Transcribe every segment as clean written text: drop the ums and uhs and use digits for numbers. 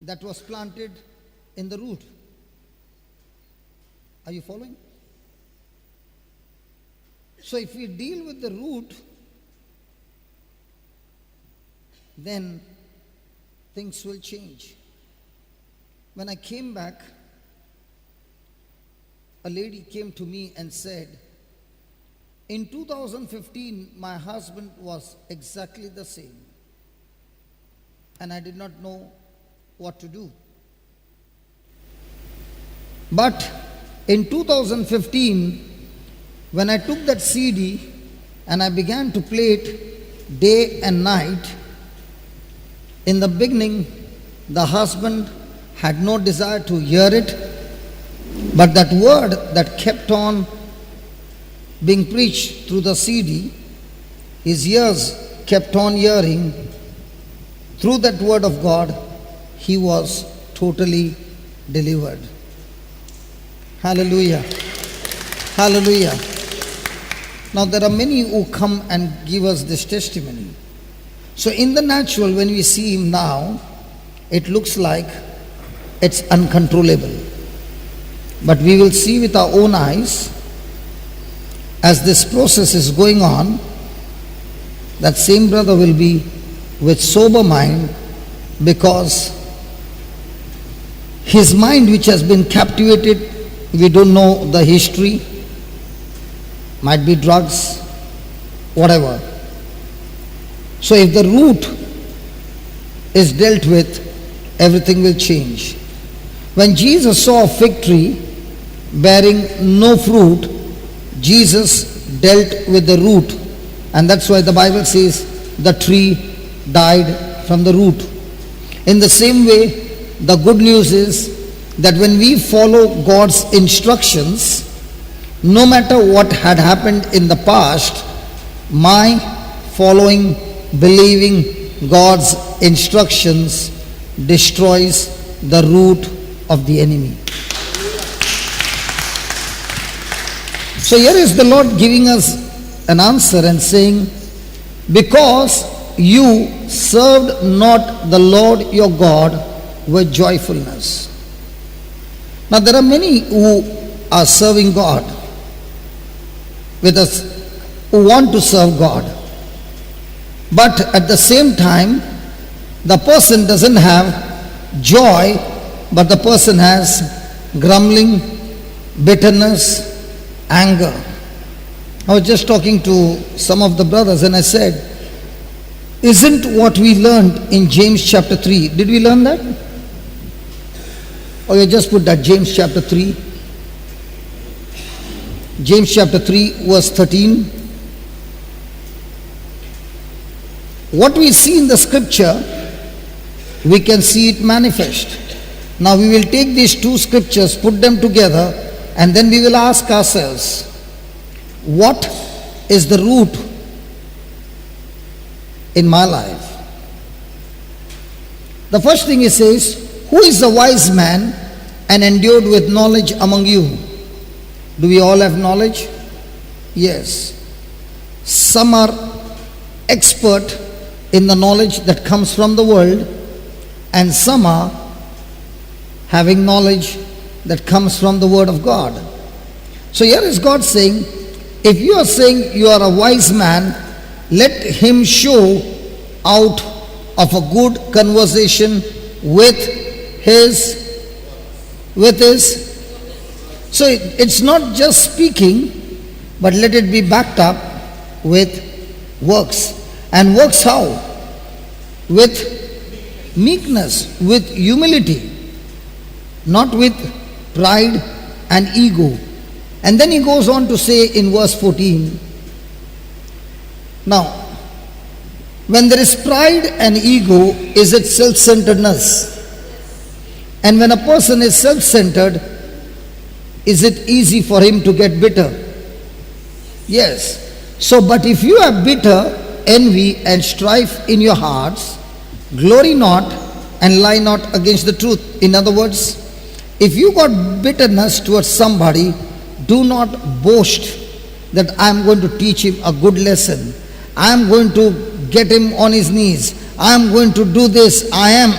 that was planted in the root. Are you following? So if we deal with the root, then things will change. When I came back, a lady came to me and said, in 2015, my husband was exactly the same, and I did not know what to do. But in 2015, when I took that CD and I began to play it day and night, in the beginning, the husband had no desire to hear it, but that word that kept on being preached through the CD, his ears kept on hearing. Through that word of God, he was totally delivered. Hallelujah. Hallelujah. Now there are many who come and give us this testimony. So in the natural, when we see him now, it looks like it's uncontrollable. But we will see with our own eyes, as this process is going on, that same brother will be with sober mind, because his mind, which has been captivated, we don't know the history, might be drugs, whatever. So if the root is dealt with, everything will change. When Jesus saw a fig tree bearing no fruit, Jesus dealt with the root, and that's why the Bible says the tree died from the root. In the same way, the good news is that when we follow God's instructions, no matter what had happened in the past, my following, believing God's instructions destroys the root of the enemy. So here is the Lord giving us an answer and saying, because you served not the Lord your God with joyfulness. Now there are many who are serving God with us, who want to serve God, but at the same time the person doesn't have joy, but the person has grumbling, bitterness, anger. I was just talking to some of the brothers and I said, isn't what we learned in James chapter 3, did we learn that? Or you just put that, James chapter 3. James chapter 3 verse 13. What we see in the scripture, we can see it manifest. Now we will take these two scriptures, put them together, and then we will ask ourselves, what is the root in my life? The first thing he says, who is the wise man and endued with knowledge among you? Do we all have knowledge? Yes. Some are expert in the knowledge that comes from the world, and some are having knowledge that comes from the word of God. So here is God saying, if you are saying you are a wise man, let him show out of a good conversation with his. So it's not just speaking, but let it be backed up with works. And works how? With meekness, with humility, not with pride and ego. And then he goes on to say in verse 14, now, when there is pride and ego, is it self-centeredness? And when a person is self-centered, is it easy for him to get bitter? Yes. So, but if you have bitter, envy and strife in your hearts, glory not and lie not against the truth. In other words, if you got bitterness towards somebody, do not boast that I am going to teach him a good lesson. I am going to get him on his knees. I am going to do this. I am.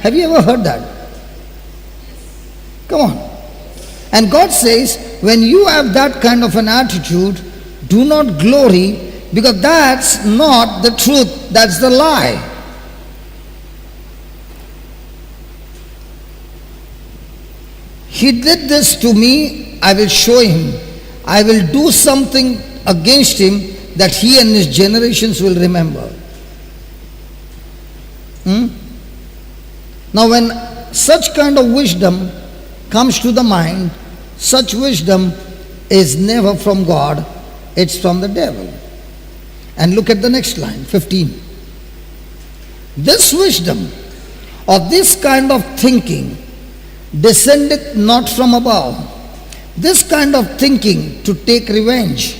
Have you ever heard that? Come on. And God says, when you have that kind of an attitude, do not glory, because that's not the truth, that's the lie. He did this to me, I will show him. I will do something against him that he and his generations will remember. Now when such kind of wisdom comes to the mind, such wisdom is never from God, it's from the devil. And look at the next line, 15. This wisdom or this kind of thinking descendeth not from above. This kind of thinking to take revenge,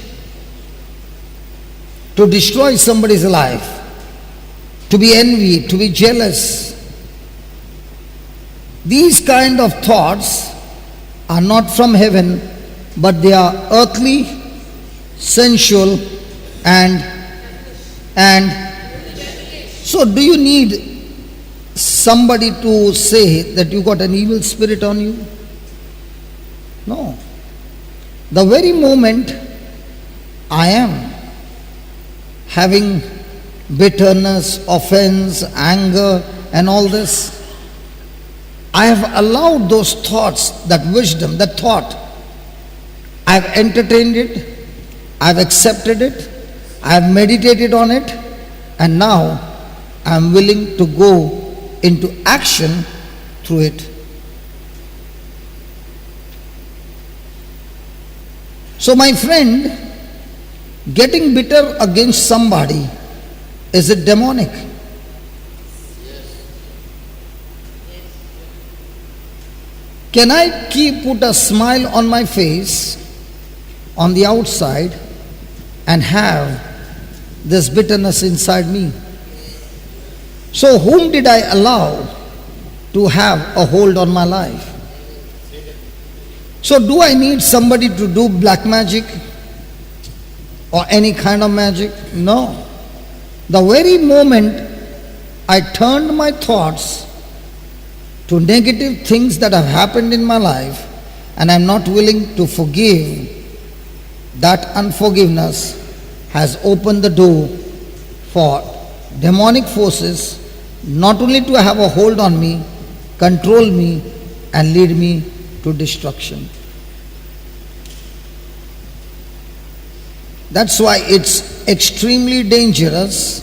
to destroy somebody's life, to be envied, to be jealous. These kind of thoughts are not from heaven, but they are earthly, sensual, and so do you need somebody to say that you got an evil spirit on you? No. The very moment I am having bitterness, offense, anger, and all this, I have allowed those thoughts, that wisdom, that thought. I have entertained it, I have accepted it, I have meditated on it, and now I am willing to go into action through it. So my friend, getting bitter against somebody, is it demonic? Can I put a smile on my face on the outside and have this bitterness inside me? So whom did I allow to have a hold on my life? So do I need somebody to do black magic or any kind of magic? No. The very moment I turned my thoughts to negative things that have happened in my life, and I'm not willing to forgive, that unforgiveness has opened the door for demonic forces not only to have a hold on me, control me, and lead me to destruction. That's why it's extremely dangerous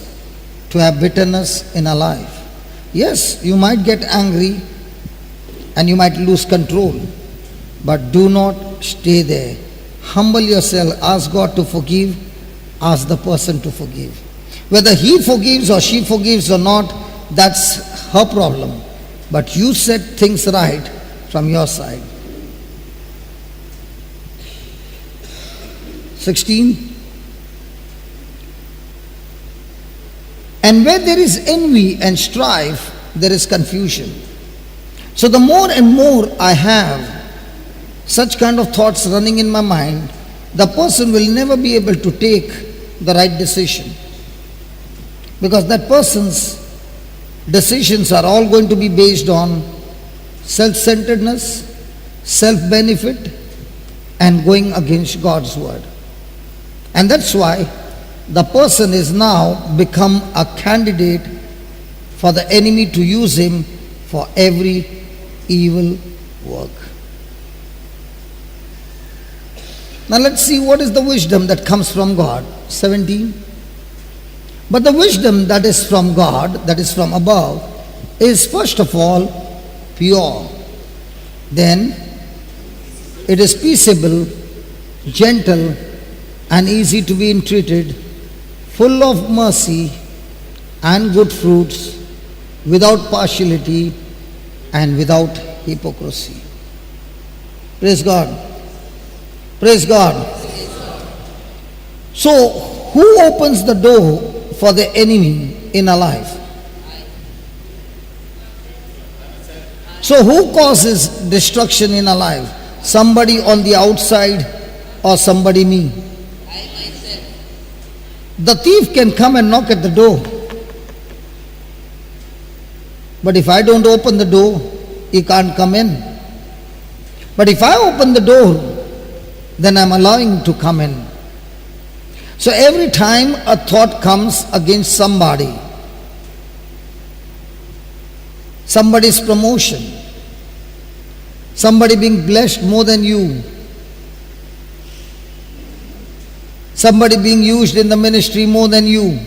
to have bitterness in a life. Yes, you might get angry and you might lose control, but do not stay there. Humble yourself, ask God to forgive, ask the person to forgive. Whether he forgives or she forgives or not, that's her problem. But you set things right from your side. 16. And where there is envy and strife, there is confusion. So the more and more I have such kind of thoughts running in my mind, the person will never be able to take the right decision. Because that person's decisions are all going to be based on self-centeredness, self-benefit, and going against God's word. And that's why the person is now become a candidate for the enemy to use him for every evil work. Now let's see what is the wisdom that comes from God. 17. But the wisdom that is from God, that is from above, is first of all pure. Then it is peaceable, gentle, and easy to be entreated, full of mercy and good fruits, without partiality and without hypocrisy. Praise God. Praise God. So, who opens the door for the enemy in our life? So, who causes destruction in our life? Somebody on the outside or somebody me? The thief can come and knock at the door, But if I don't open the door, he can't come in. But if I open the door, then I'm allowing him to come in. So every time a thought comes against somebody, somebody's promotion, somebody being blessed more than you, somebody being used in the ministry more than you,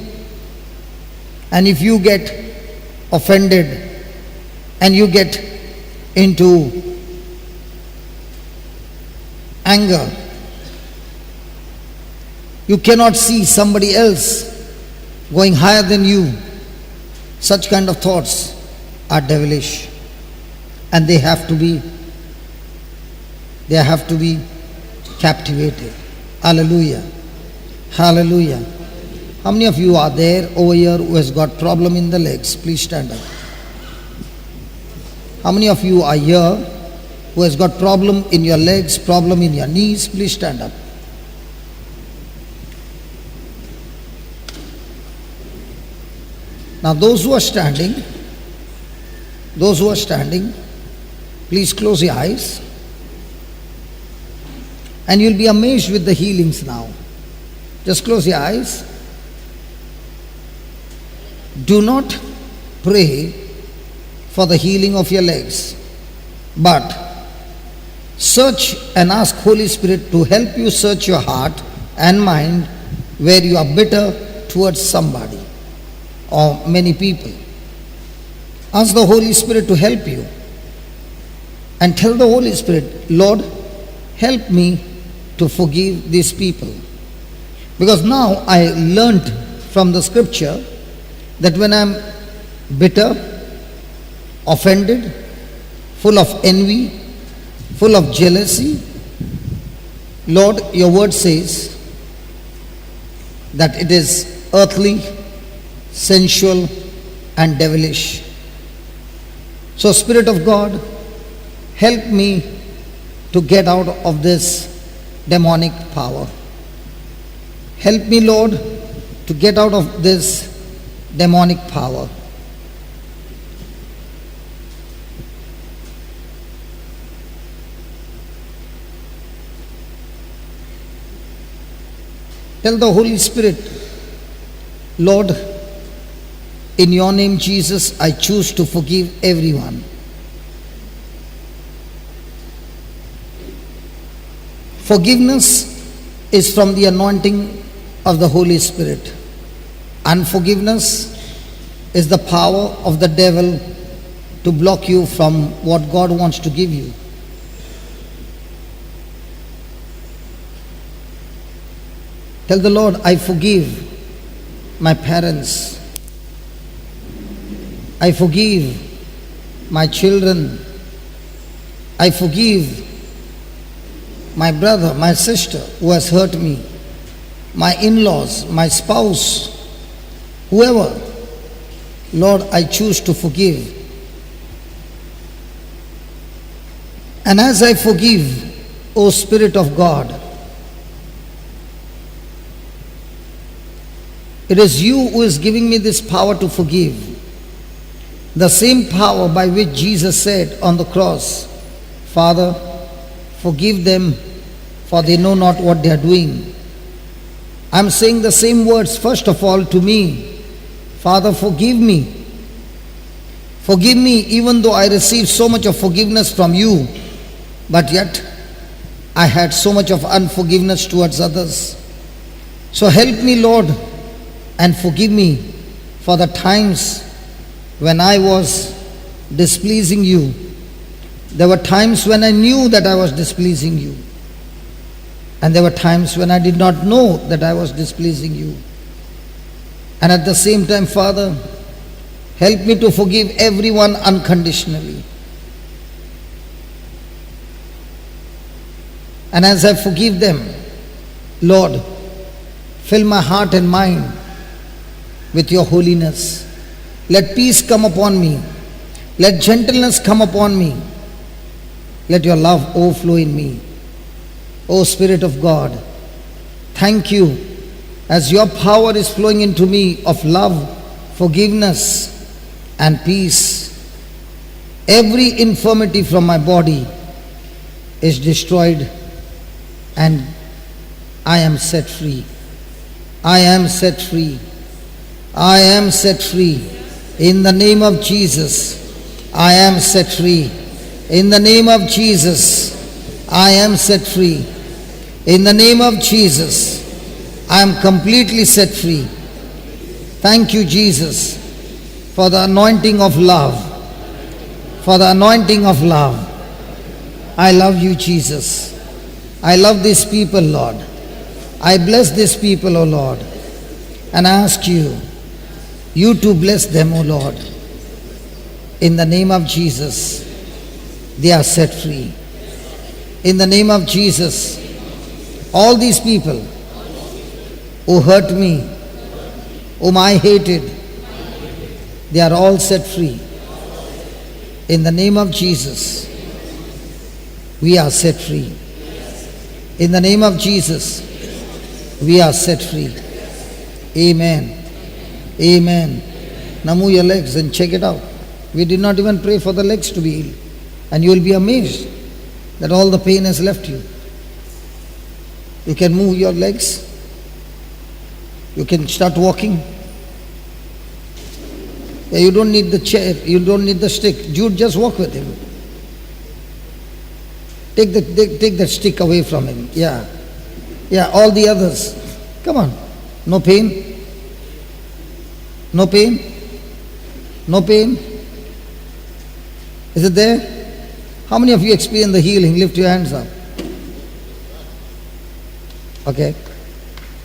and if you get offended and you get into anger, you cannot see somebody else going higher than you. Such kind of thoughts are devilish, and they have to be captivated. Hallelujah. Hallelujah. How many of you are there over here who has got problem in the legs? Please stand up. How many of you are here who has got problem in your legs, problem in your knees? Please stand up. Now those who are standing, please close your eyes, and you'll be amazed with the healings now. Just close your eyes. Do not pray for the healing of your legs, but search and ask Holy Spirit to help you search your heart and mind where you are bitter towards somebody or many people. Ask the Holy Spirit to help you and tell the Holy Spirit, Lord, help me to forgive these people. Because now I learnt from the scripture that when I'm bitter, offended, full of envy, full of jealousy, Lord, your word says that it is earthly, sensual, and devilish. So, Spirit of God, help me to get out of this demonic power. Help me, Lord, to get out of this demonic power. Tell the Holy Spirit, Lord, in your name, Jesus, I choose to forgive everyone. Forgiveness is from the anointing of the Holy Spirit. Unforgiveness is the power of the devil to block you from what God wants to give you. Tell the Lord, I forgive my parents. I forgive my children. I forgive my brother, my sister who has hurt me, my in-laws, my spouse, whoever. Lord, I choose to forgive. And as I forgive, O Spirit of God, it is you who is giving me this power to forgive. The same power by which Jesus said on the cross, Father, forgive them, for they know not what they are doing. I'm saying the same words first of all to me. Father, forgive me. Forgive me even though I received so much of forgiveness from you, but yet I had so much of unforgiveness towards others. So help me, Lord, and forgive me for the times when I was displeasing you. There were times when I knew that I was displeasing you. And there were times when I did not know that I was displeasing you. And at the same time, Father, help me to forgive everyone unconditionally. And as I forgive them, Lord, fill my heart and mind with your holiness. Let peace come upon me. Let gentleness come upon me. Let your love overflow in me. O Spirit of God, thank you as your power is flowing into me of love, forgiveness, and peace. Every infirmity from my body is destroyed and I am set free. I am set free. I am set free. In the name of Jesus, I am set free. In the name of Jesus, I am set free. In the name of Jesus, I am completely set free. Thank you, Jesus, for the anointing of love. For the anointing of love. I love you, Jesus. I love these people, Lord. I bless these people, O Lord. And I ask you to bless them, O Lord. In the name of Jesus, they are set free. In the name of Jesus, all these people who hurt me, whom I hated, they are all set free. In the name of Jesus, we are set free. In the name of Jesus, we are set free. Amen. Amen. Now move your legs and check it out. We did not even pray for the legs to be healed. And you will be amazed that all the pain has left you. You can move your legs. You can start walking. Yeah, you don't need the chair. You don't need the stick. Jude, just walk with him. Take that stick away from him. Yeah. Yeah, all the others. Come on. No pain? No pain? No pain? Is it there? How many of you experience the healing? Lift your hands up. Okay.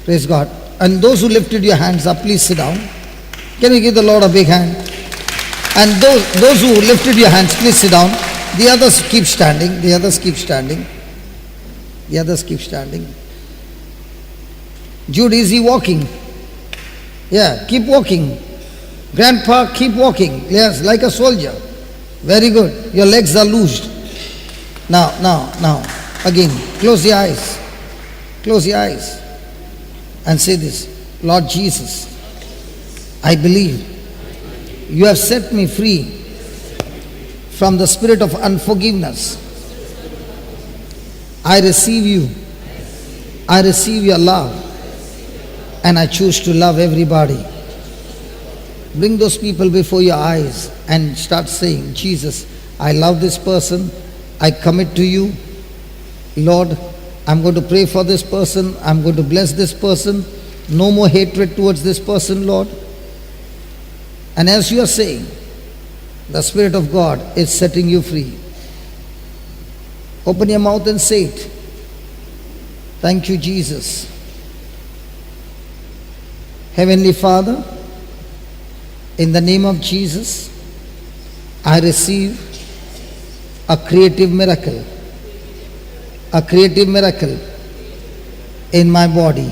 Praise God. And those who lifted your hands up, please sit down. Can we give the Lord a big hand? And those who lifted your hands, please sit down. The others keep standing. The others keep standing. The others keep standing. Jude, is he walking? Yeah, keep walking. Grandpa, keep walking. Yes, like a soldier. Very good. Your legs are loosed. Now. Again, close your eyes. Close your eyes. And say this. Lord Jesus, I believe you have set me free from the spirit of unforgiveness. I receive you. I receive your love. And I choose to love everybody. Bring those people before your eyes and start saying, Jesus, I love this person. I commit to you. Lord, I'm going to pray for this person. I'm going to bless this person. No more hatred towards this person, Lord. And as you are saying, the Spirit of God is setting you free. Open your mouth and say it. Thank you, Jesus. Heavenly Father, in the name of Jesus, I receive a creative miracle. A creative miracle in my body.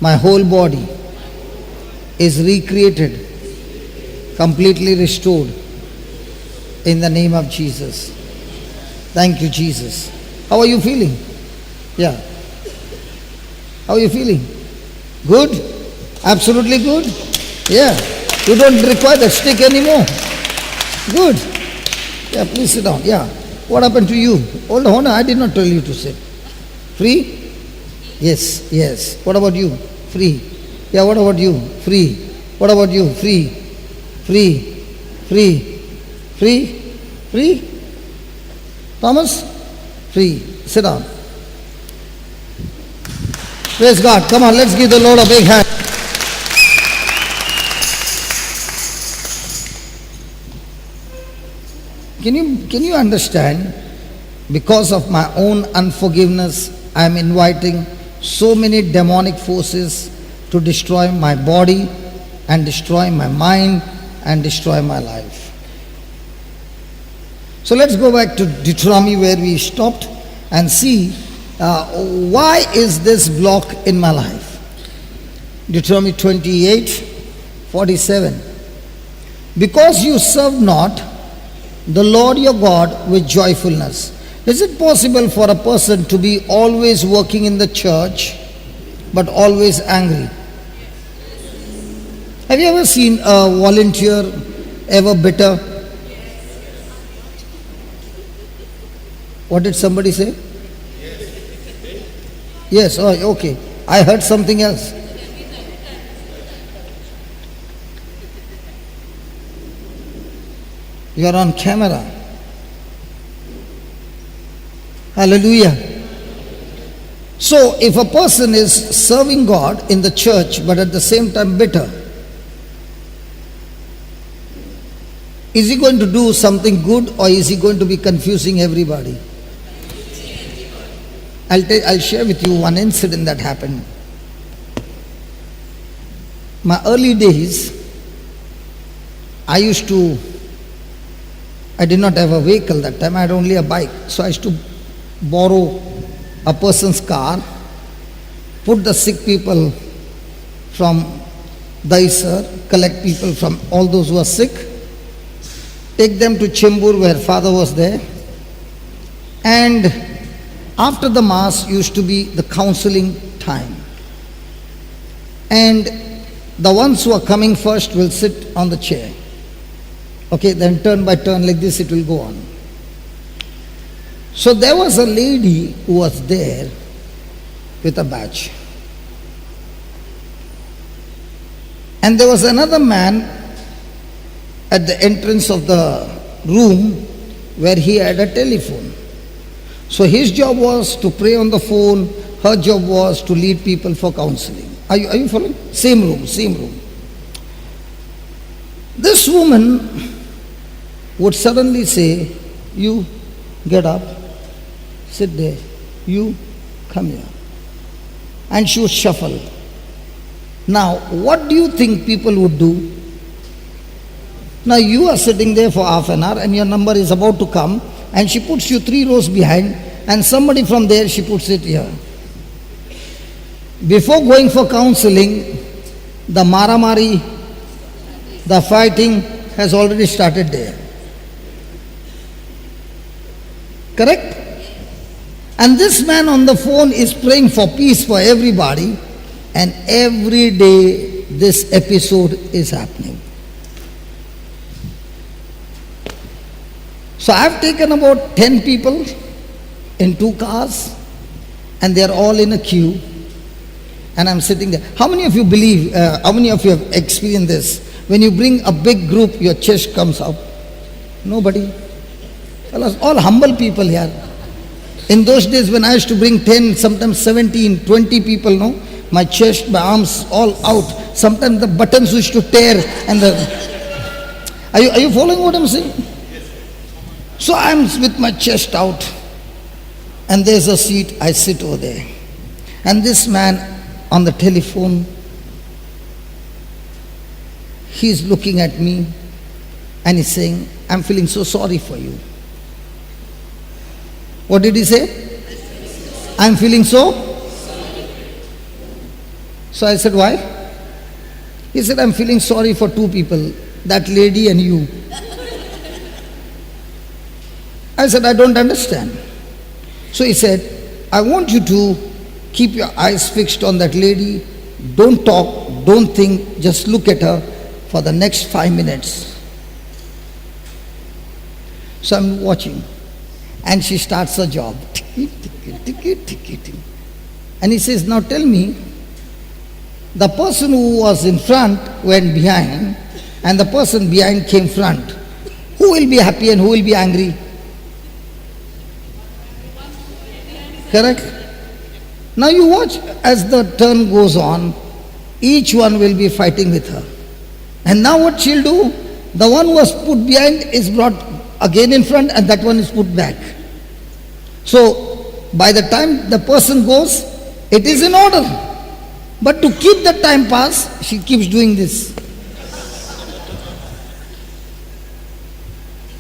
My whole body is recreated, completely restored in the name of Jesus. Thank you, Jesus. How are you feeling? Yeah. How are you feeling? Good? Absolutely good? Yeah. You don't require the stick anymore. Good. Yeah, please sit down. Yeah. What happened to you? Hold on, I did not tell you to sit. Free? Yes, yes. What about you? Free. Yeah, what about you? Free. What about you? Free. Free. Free. Free. Free. Thomas? Free. Sit down. Praise God. Come on, let's give the Lord a big hand. Can you understand? Because of my own unforgiveness, I am inviting so many demonic forces to destroy my body and destroy my mind and destroy my life. So let's go back to Deuteronomy where we stopped and see why is this block in my life. Deuteronomy 28:47. Because you serve not the Lord your God with joyfulness. Is it possible for a person to be always working in the church but always angry? Have you ever seen a volunteer ever bitter? What did somebody say? Yes, oh, okay. I heard something else. You are on camera. Hallelujah. So, if a person is serving God in the church but at the same time bitter, is he going to do something good or is he going to be confusing everybody? I'll share with you one incident that happened. My early days, I did not have a vehicle that time, I had only a bike. So I used to borrow a person's car, put the sick people from Daisar, collect people from all those who are sick, take them to Chembur where father was there, and after the mass used to be the counseling time. And the ones who are coming first will sit on the chair. Okay, then turn by turn like this it will go on. So there was a lady who was there with a badge. And there was another man at the entrance of the room where he had a telephone. So his job was to pray on the phone, her job was to lead people for counseling. Are you following? Same room. This woman would suddenly say, you get up, sit there, you come here. And she would shuffle. Now, what do you think people would do? Now you are sitting there for half an hour and your number is about to come and she puts you 3 rows behind and somebody from there she puts it here. Before going for counseling, the maramari, the fighting has already started there. Correct? And this man on the phone is praying for peace for everybody, and every day this episode is happening. So I have taken about 10 people in 2 cars and they are all in a queue and I'm sitting there. How many of you believe, how many of you have experienced this? When you bring a big group, your chest comes up. Nobody. Fellas, all humble people here. In those days when I used to bring 10, sometimes 17, 20 people, no? My chest, my arms all out. Sometimes the buttons used to tear and Are you following what I'm saying? So I'm with my chest out and there's a seat, I sit over there. And this man on the telephone, he's looking at me and he's saying, I'm feeling so sorry for you. What did he say? I'm feeling so? So I said, why? He said, I'm feeling sorry for 2 people, that lady and you. I said, I don't understand. So he said, I want you to keep your eyes fixed on that lady. Don't talk, don't think, just look at her for the next 5 minutes. So I'm watching. And she starts her job. And he says, now tell me, the person who was in front went behind and the person behind came front. Who will be happy and who will be angry? Correct? Now you watch as the turn goes on, each one will be fighting with her. And now what she'll do? The one who was put behind is brought again in front and that one is put back. So by the time the person goes, it is in order. But to keep the time pass, she keeps doing this.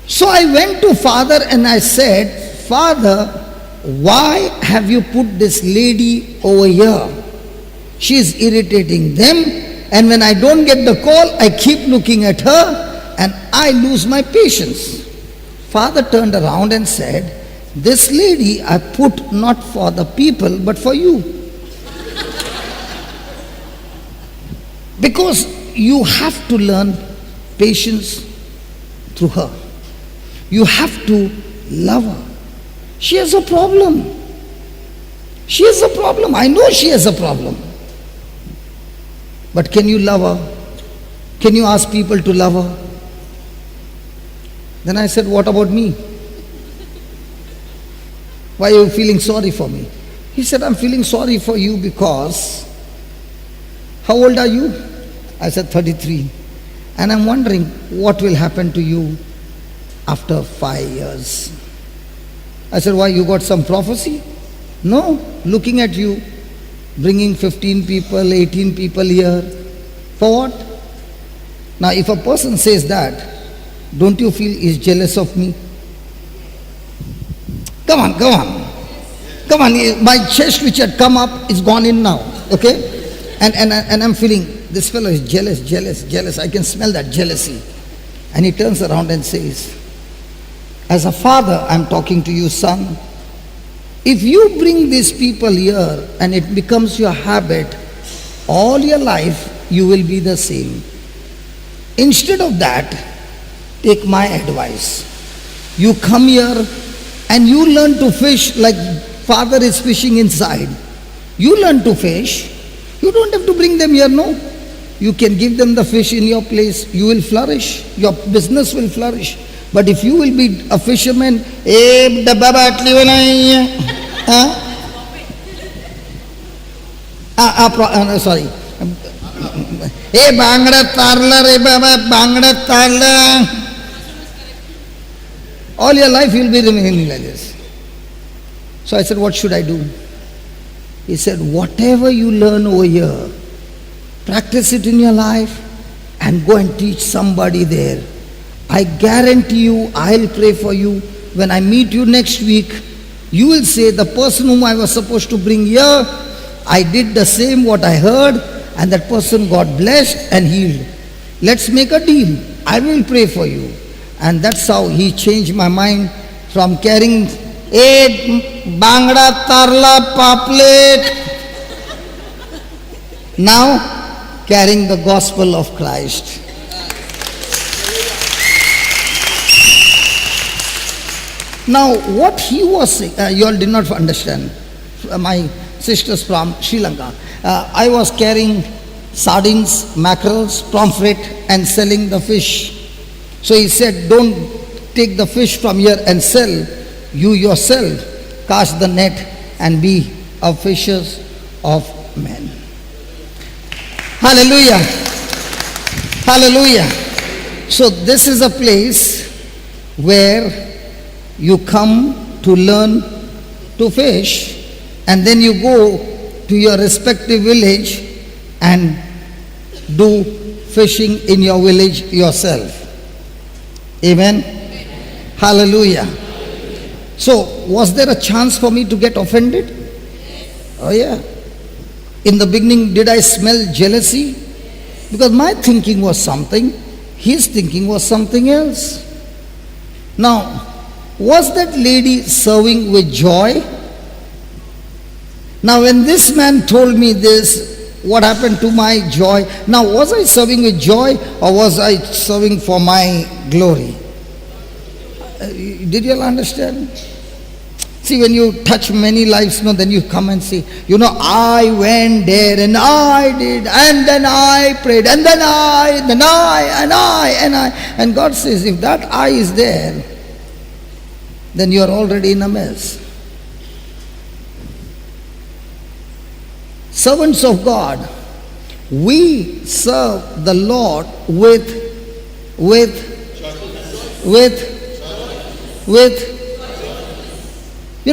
So I went to Father and I said, Father, why have you put this lady over here? She is irritating them, and when I don't get the call, I keep looking at her and I lose my patience. Father turned around and said, this lady I put not for the people but for you. Because you have to learn patience through her. You have to love her. She has a problem. She has a problem. I know she has a problem. But can you love her? Can you ask people to love her? Then I said, what about me? Why are you feeling sorry for me? He said, I'm feeling sorry for you because, how old are you? I said, 33. And I'm wondering what will happen to you after 5 years. I said, why, you got some prophecy? No, looking at you, bringing 15 people, 18 people here. For what? Now, if a person says that, don't you feel he's jealous of me? Come on, come on. Come on, my chest which had come up is gone in now, okay? And I'm feeling, this fellow is jealous. I can smell that jealousy. And he turns around and says, as a father, I'm talking to you, son. If you bring these people here and it becomes your habit, all your life you will be the same. Instead of that, take my advice. You come here and you learn to fish like father is fishing inside. You learn to fish. You don't have to bring them here, no. You can give them the fish in your place. You will flourish. Your business will flourish. But if you will be a fisherman, sorry. All your life you will be remaining like this. So I said, what should I do? He said, whatever you learn over here, practice it in your life and go and teach somebody there. I guarantee you, I'll pray for you. When I meet you next week, you will say, the person whom I was supposed to bring here, I did the same what I heard, and that person got blessed and healed. Let's make a deal. I will pray for you. And that's how he changed my mind from carrying bangda tarla paplet, now carrying the gospel of Christ. Now what he was saying, you all did not understand. My sisters from Sri Lanka. I was carrying sardines, mackerels, pomfret and selling the fish. So he said, don't take the fish from here and sell. You yourself cast the net and be a fishers of men. Hallelujah. Hallelujah. So this is a place where you come to learn to fish, and then you go to your respective village and do fishing in your village yourself. Amen. Hallelujah. So, was there a chance for me to get offended? Oh yeah. In the beginning, did I smell jealousy? Because my thinking was something, his thinking was something else. Now, was that lady serving with joy? Now, when this man told me this, what happened to my joy? Now, was I serving with joy or was I serving for my glory? Did you all understand? See, when you touch many lives, then you come and say, I went there and I did, and then I prayed, and then I. And God says, if that I is there, then you are already in a mess. Servants of God, we serve the Lord with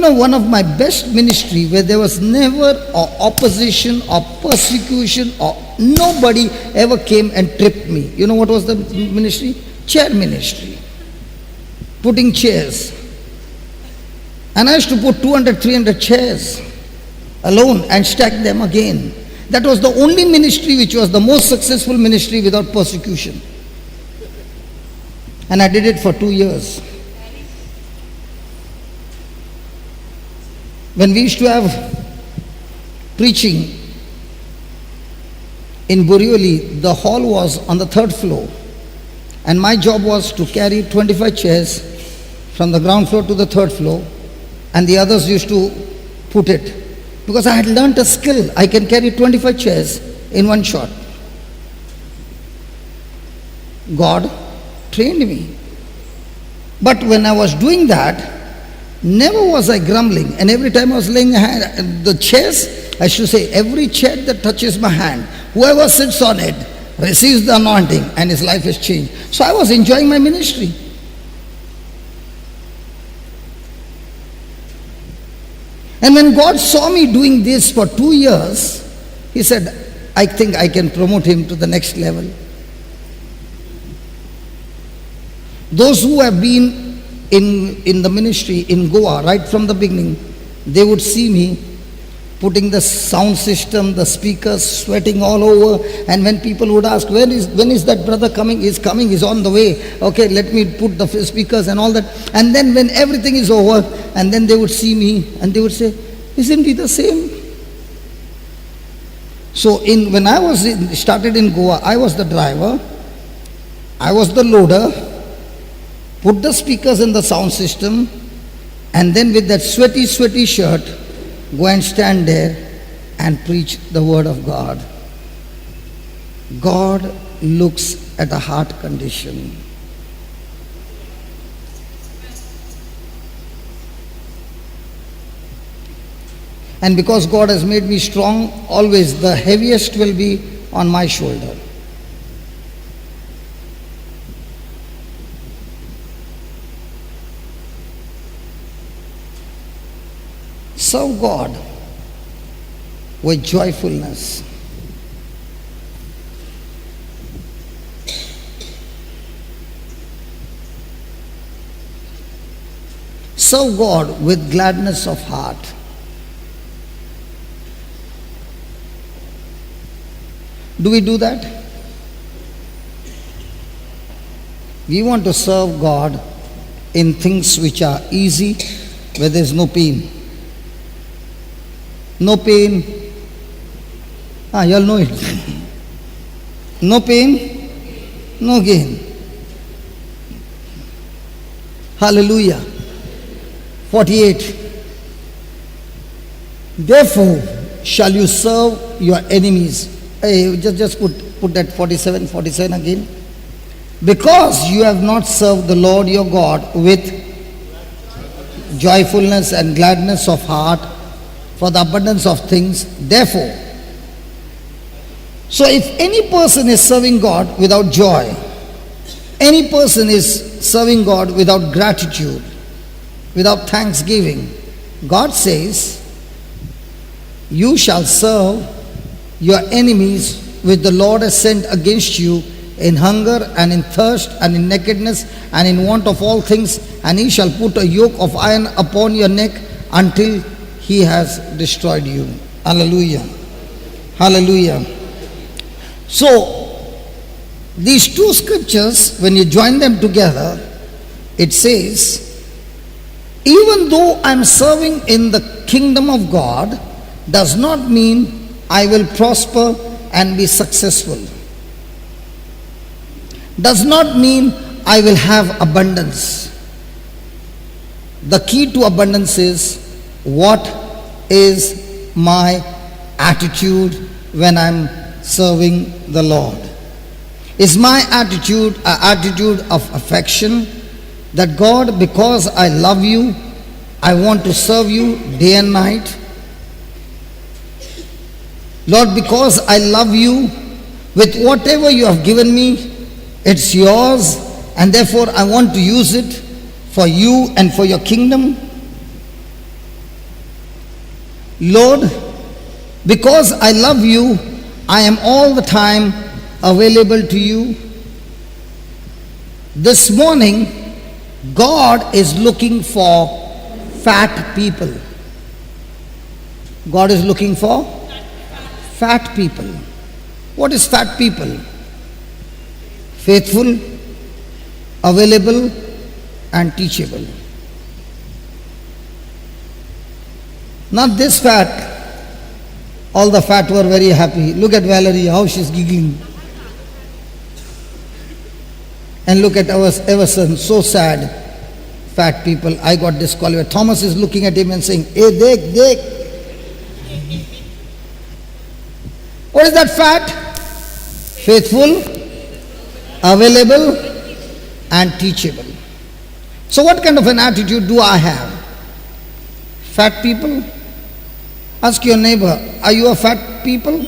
one of my best ministry where there was never opposition or persecution or nobody ever came and tripped me. You know what was the ministry? Chair ministry. Putting chairs. And I used to put 200, 300 chairs alone and stack them again. That was the only ministry which was the most successful ministry without persecution. And I did it for 2 years. When we used to have preaching in Burioli, the hall was on the 3rd floor. And my job was to carry 25 chairs from the ground floor to the 3rd floor and the others used to put it. Because I had learnt a skill. I can carry 25 chairs in one shot. God trained me. But when I was doing that, never was I grumbling. And every time I was laying the chairs, I should say, every chair that touches my hand, whoever sits on it receives the anointing and his life is changed. So I was enjoying my ministry. And when God saw me doing this for 2 years, he said, I think I can promote him to the next level. Those who have been in the ministry in Goa right from the beginning, they would see me putting the sound system, the speakers, sweating all over. And when people would ask, when is that brother coming? He's coming, he's on the way. Okay, let me put the speakers and all that. And then when everything is over, and then they would see me and they would say, isn't he the same? So when I started in Goa, I was the driver, I was the loader, put the speakers in the sound system, and then with that sweaty shirt, go and stand there and preach the word of God. God looks at a heart condition. And because God has made me strong, always the heaviest will be on my shoulder. Serve God with joyfulness. Serve God with gladness of heart. Do we do that? We want to serve God in things which are easy, where there is no pain. No pain. You all know it. No pain, no gain. Hallelujah. 48. Therefore shall you serve your enemies. Hey, just put that 47 again. Because you have not served the Lord your God with joyfulness and gladness of heart, for the abundance of things, therefore. So if any person is serving God without joy, any person is serving God without gratitude, without thanksgiving, God says, you shall serve your enemies which the Lord has sent against you in hunger and in thirst and in nakedness and in want of all things, and he shall put a yoke of iron upon your neck until he has destroyed you. Hallelujah. Hallelujah. So, these two scriptures, when you join them together, it says, even though I'm serving in the kingdom of God, does not mean I will prosper and be successful. Does not mean I will have abundance. The key to abundance is, what is my attitude when I'm serving the Lord? Is my attitude an attitude of affection, that God, because I love you, I want to serve you day and night? Lord, because I love you, with whatever you have given me, it's yours, and therefore I want to use it for you and for your kingdom. Lord, because I love you, I am all the time available to you. This morning, God is looking for fat people. God is looking for fat people. What is fat people? Faithful, available, and teachable. Not this fat. All the fat were very happy. Look at Valerie, how she's giggling. And look at our Everson, so sad. Fat people, I got disqualified. Thomas is looking at him and saying, hey, dekh. What is that fat? Faithful, available, and teachable. So what kind of an attitude do I have? Fat people? Ask your neighbor, are you a fat people?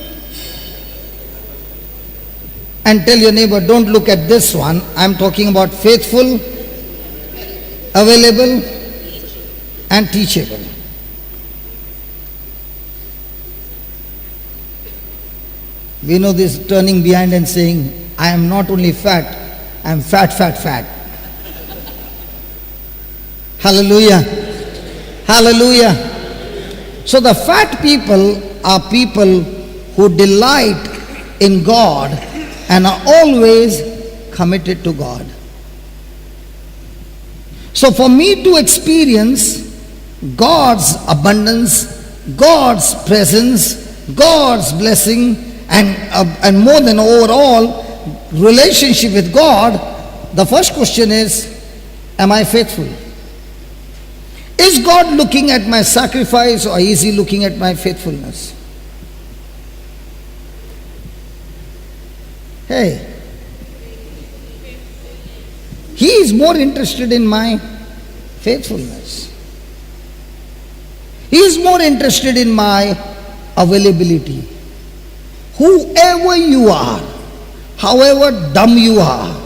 And tell your neighbor, don't look at this one. I'm talking about faithful, available, and teachable. We know this turning behind and saying, I am not only fat, I am fat. Hallelujah. Hallelujah. So the fat people are people who delight in God and are always committed to God. So for me to experience God's abundance, God's presence, God's blessing, and more than overall relationship with God, the first question is, am I faithful? Is God looking at my sacrifice, or is He looking at my faithfulness? Hey, He is more interested in my faithfulness. He is more interested in my availability. Whoever you are, however dumb you are,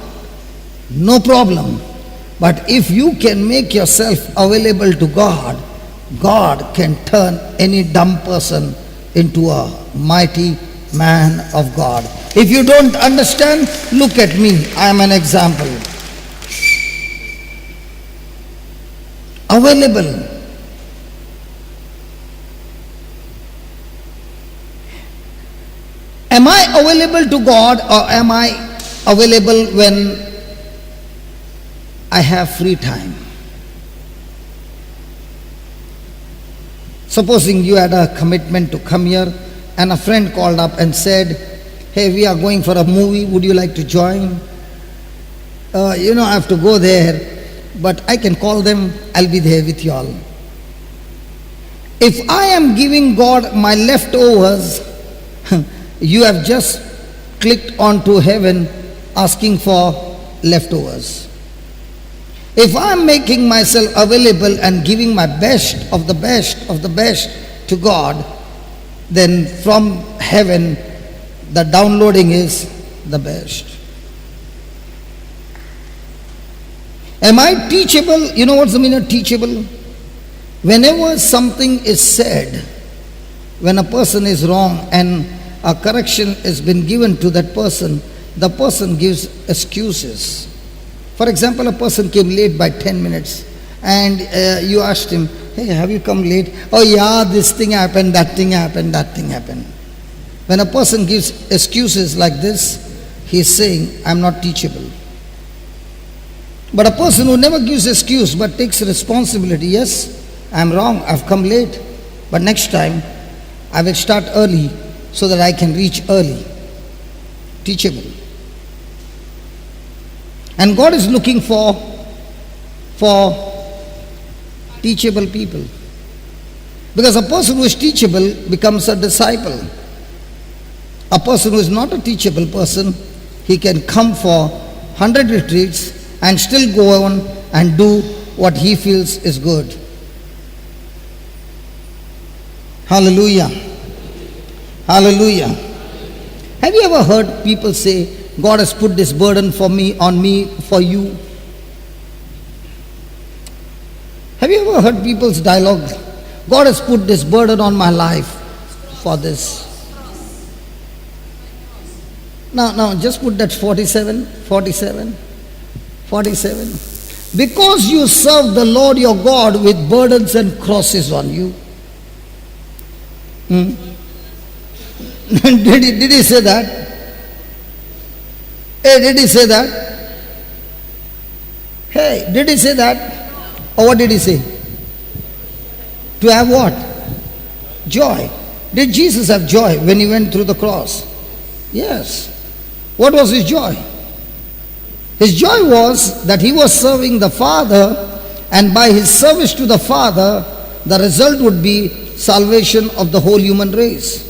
no problem. But if you can make yourself available to God, God can turn any dumb person into a mighty man of God. If you don't understand, look at me. I am an example. Available. Am I available to God, or am I available when I have free time? Supposing you had a commitment to come here and a friend called up and said, hey, we are going for a movie, would you like to join? I have to go there, but I can call them, I'll be there with you all. If I am giving God my leftovers, you have just clicked onto heaven asking for leftovers. If I'm making myself available and giving my best of the best of the best to God, then from heaven the downloading is the best. Am I teachable? You know what's the meaning of teachable? Whenever something is said, when a person is wrong and a correction has been given to that person, the person gives excuses. For example, a person came late by 10 minutes and you asked him, hey, have you come late? Oh yeah, this thing happened, that thing happened, that thing happened. When a person gives excuses like this, he is saying, I'm not teachable. But a person who never gives excuse but takes responsibility, yes, I'm wrong, I've come late, but next time I will start early so that I can reach early. Teachable. And God is looking for teachable people. Because a person who is teachable becomes a disciple. A person who is not a teachable person, he can come for 100 retreats and still go on and do what he feels is good. Hallelujah. Hallelujah. Have you ever heard people say, God has put this burden on me for you? Have you ever heard people's dialogue? God has put this burden on my life for this. Now just put that 47. Because you serve the Lord your God with burdens and crosses on you. Did he say that? Hey, did he say that? Hey, did he say that? Or what did he say? To have what? Joy. Did Jesus have joy when he went through the cross? Yes. What was his joy? His joy was that he was serving the Father and by his service to the Father, the result would be salvation of the whole human race.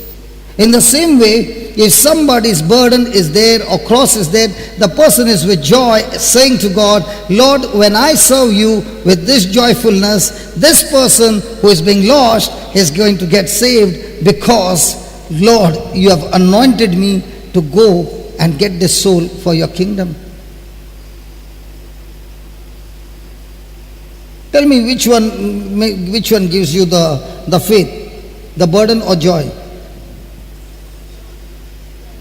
In the same way, if somebody's burden is there or cross is there, the person is with joy saying to God, Lord, when I serve you with this joyfulness, this person who is being lost is going to get saved because, Lord, you have anointed me to go and get this soul for your kingdom. Tell me which one gives you the faith, the burden or joy?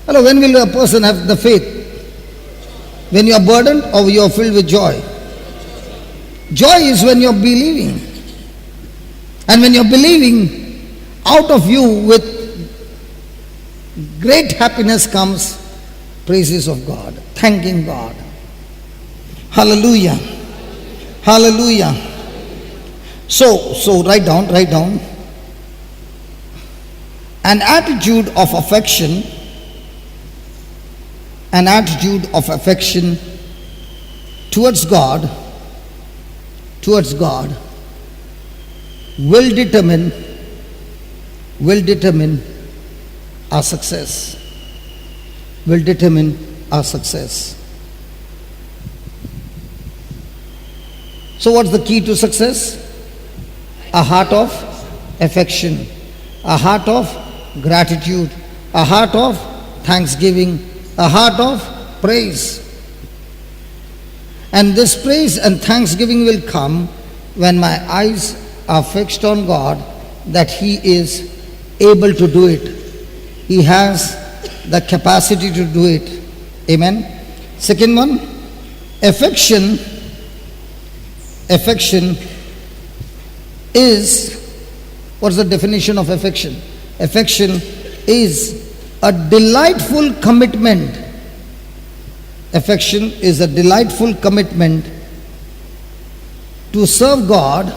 Hello, when will a person have the faith? When you are burdened or you are filled with joy? Joy is when you are believing. And when you are believing, out of you with great happiness comes praises of God, thanking God. Hallelujah. Hallelujah. So write down. An attitude of affection towards God will determine our success. Will determine our success. So what's the key to success? A heart of affection, a heart of gratitude, a heart of thanksgiving, a heart of praise. And this praise and thanksgiving will come when my eyes are fixed on God, that He is able to do it. He has the capacity to do it. Amen. Second one, affection is, what's the definition of affection? Affection is a delightful commitment. Affection is a delightful commitment to serve God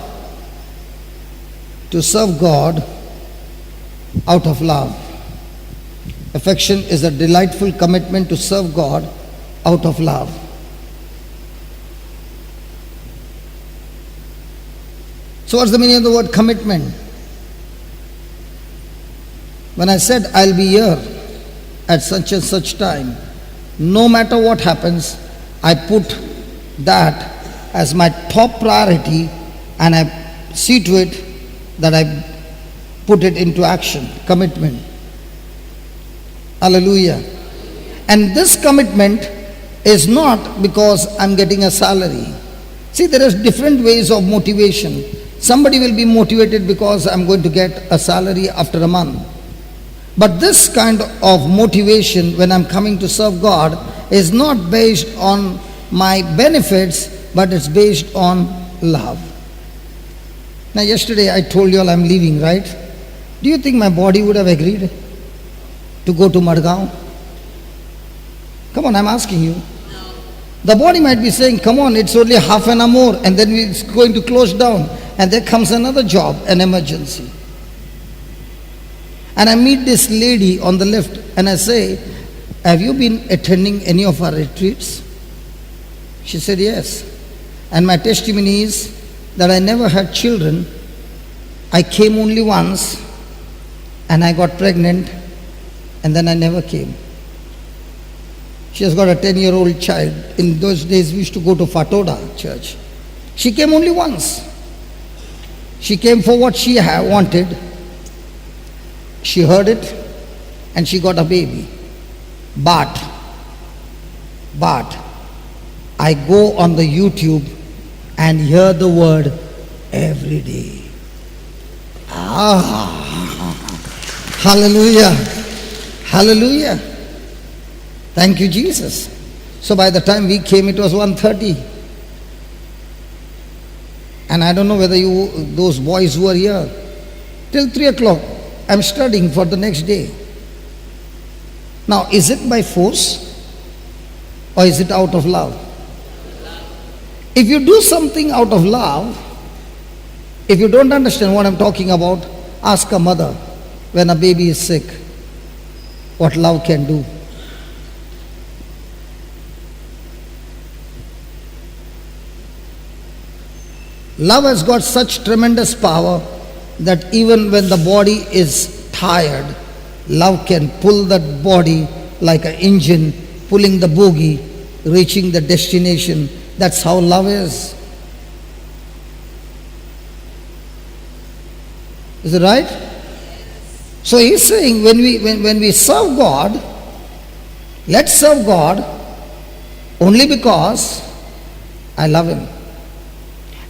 out of love. Affection is a delightful commitment to serve God out of love. So what's the meaning of the word commitment? When I said I'll be here at such and such time, no matter what happens, I put that as my top priority and I see to it that I put it into action. Commitment. Hallelujah. And this commitment is not because I'm getting a salary. See, there is different ways of motivation. Somebody will be motivated because I'm going to get a salary after a month. But this kind of motivation when I'm coming to serve God is not based on my benefits, but it's based on love. Now yesterday I told you all I'm leaving, right? Do you think my body would have agreed to go to Madgaon? Come on, I'm asking you. No. The body might be saying, come on, it's only half an hour more and then it's going to close down. And there comes another job, an emergency. And I meet this lady on the left and I say, have you been attending any of our retreats? She said, yes. And my testimony is that I never had children. I came only once and I got pregnant and then I never came. She has got a 10-year-old child. In those days we used to go to Fatoda church. She came only once. She came for what she wanted. She heard it and she got a baby. But I go on the YouTube and hear the word every day. Hallelujah. Hallelujah. Thank you, Jesus. So by the time we came, it was 1:30. And I don't know whether those boys who are here, till 3 o'clock, I'm studying for the next day. Now, is it by force or is it out of love? If you do something out of love, if you don't understand what I'm talking about, ask a mother when a baby is sick what love can do. Love has got such tremendous power that even when the body is tired, love can pull that body like an engine, pulling the bogie, reaching the destination. That's how love is. Is it right? So he's saying when we serve God, let's serve God only because I love Him.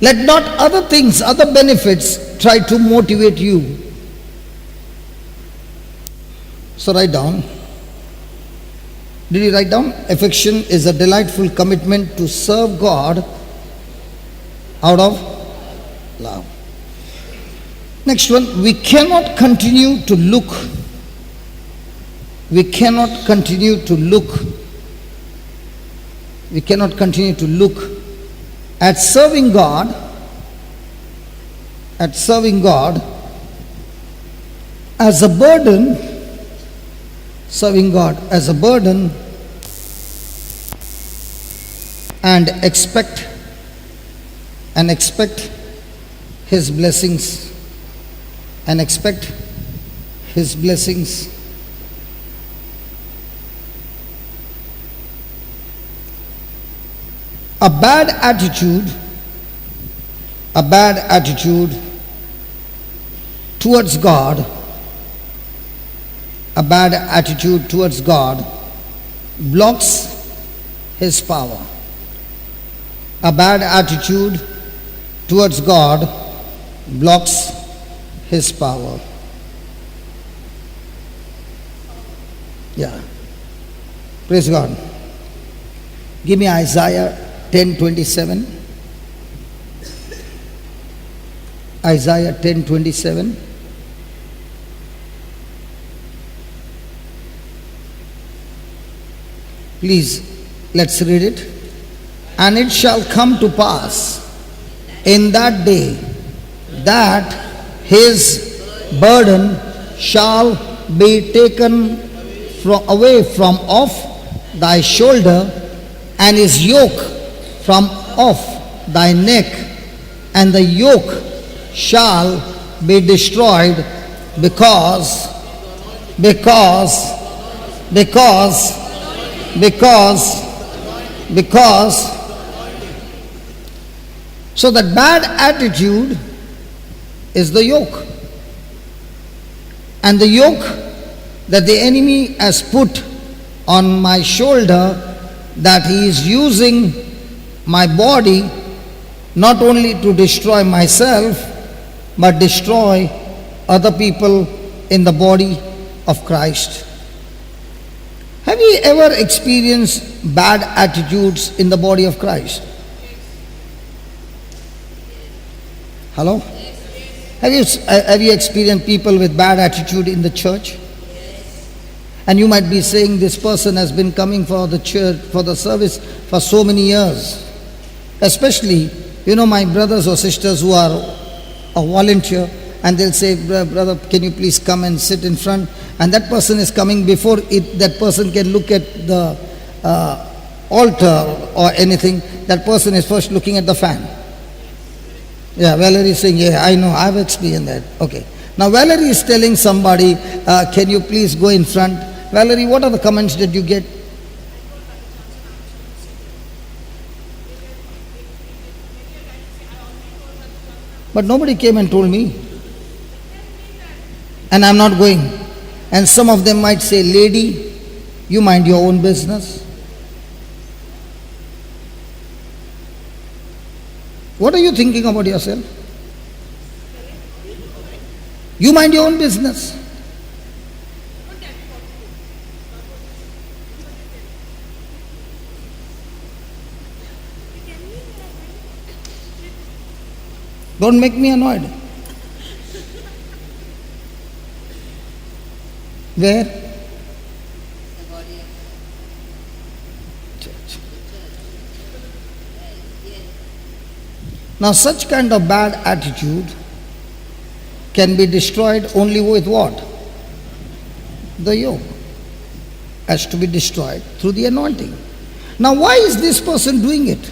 Let not other things, other benefits try to motivate you. So write down. Did you write down? Affection is a delightful commitment to serve God out of love. Next one, we cannot continue to look. We cannot continue to look. We cannot continue to look at serving God, as a burden, serving God as a burden, and expect His blessings, A bad attitude towards God, blocks His power. A bad attitude towards God blocks His power. Yeah. Praise God. Give me Isaiah 10:27. Isaiah 10:27. Please, let's read it. And it shall come to pass in that day that His burden shall be taken away from off thy shoulder, and His yoke from off thy neck, and the yoke shall be destroyed because so that bad attitude is the yoke, and the yoke that the enemy has put on my shoulder, that he is using my body not only to destroy myself but destroy other people in the body of Christ. Have you ever experienced bad attitudes in the body of Christ? Hello? Have you experienced people with bad attitude in the church? And you might be saying, this person has been coming for the church, for the service for so many years. Especially, my brothers or sisters who are a volunteer, and they'll say, brother, can you please come and sit in front? And that person is coming before that person can look at the altar or anything. That person is first looking at the fan. Yeah, Valerie is saying, yeah, I know, I've experienced that. Okay. Now Valerie is telling somebody, can you please go in front? Valerie, what are the comments that you get? But nobody came and told me. And I'm not going. And some of them might say, lady, you mind your own business. What are you thinking about yourself? You mind your own business. Don't make me annoyed. Where? Church. Now such kind of bad attitude can be destroyed only with what? The yoke. Has to be destroyed through the anointing. Now why is this person doing it?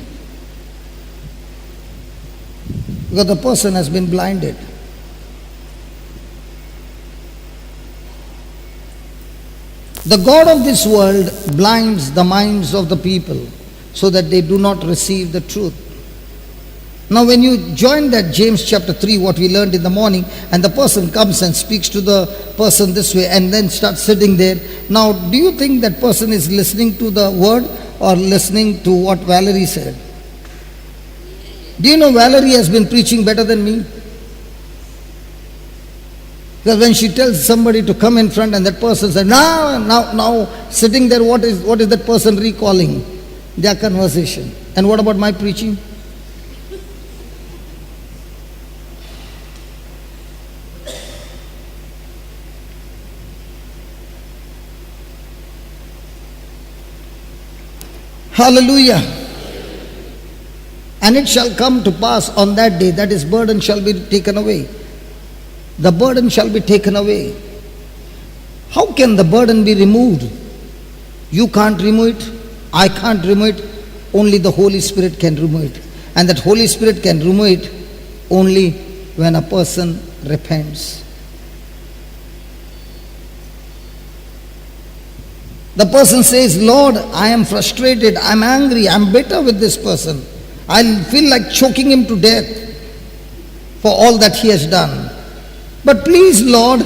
because the person has been blinded. The God of this world blinds the minds of the people so that they do not receive the truth. Now when you join that James chapter 3, what we learned in the morning, and the person comes and speaks to the person this way and then starts sitting there. Now do you think that person is listening to the word or listening to what Valerie said? Do you know Valerie has been preaching better than me? Because when she tells somebody to come in front and that person says, now, sitting there, what is that person recalling? Their conversation. And what about my preaching? Hallelujah. And it shall come to pass on that day that his burden shall be taken away. The burden shall be taken away. How can the burden be removed? You can't remove it. I can't remove it. Only the Holy Spirit can remove it. And that Holy Spirit can remove it only when a person repents. The person says, Lord, I am frustrated, I am angry, I am bitter with this person. I feel like choking him to death for all that he has done. But please, Lord,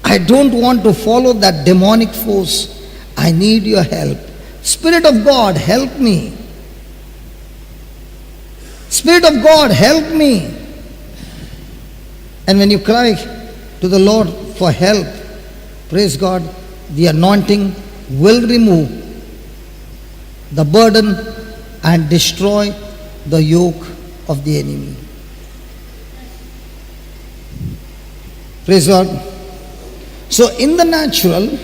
I don't want to follow that demonic force. I need your help. Spirit of God, help me. Spirit of God, help me. And when you cry to the Lord for help, praise God, the anointing will remove the burden and destroy the yoke of the enemy. Praise God. So in the natural,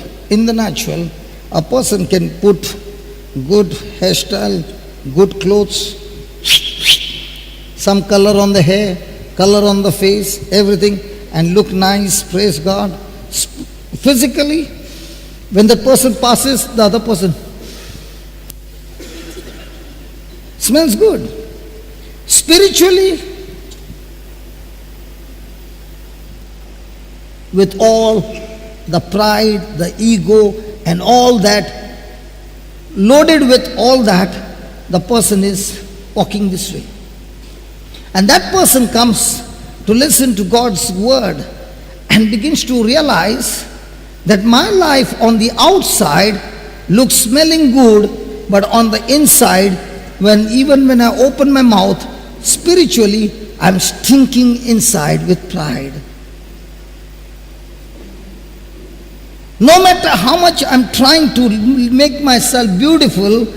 a person can put good hairstyle, good clothes, some color on the hair, color on the face, everything, and look nice, praise God. Physically, when the person passes, the other person smells good. Spiritually, with all the pride, the ego, and all that, loaded with all that, the person is walking this way. And that person comes to listen to God's word and begins to realize that my life on the outside looks smelling good, but on the inside, even when I open my mouth, spiritually, I'm stinking inside with pride. No matter how much I'm trying to make myself beautiful,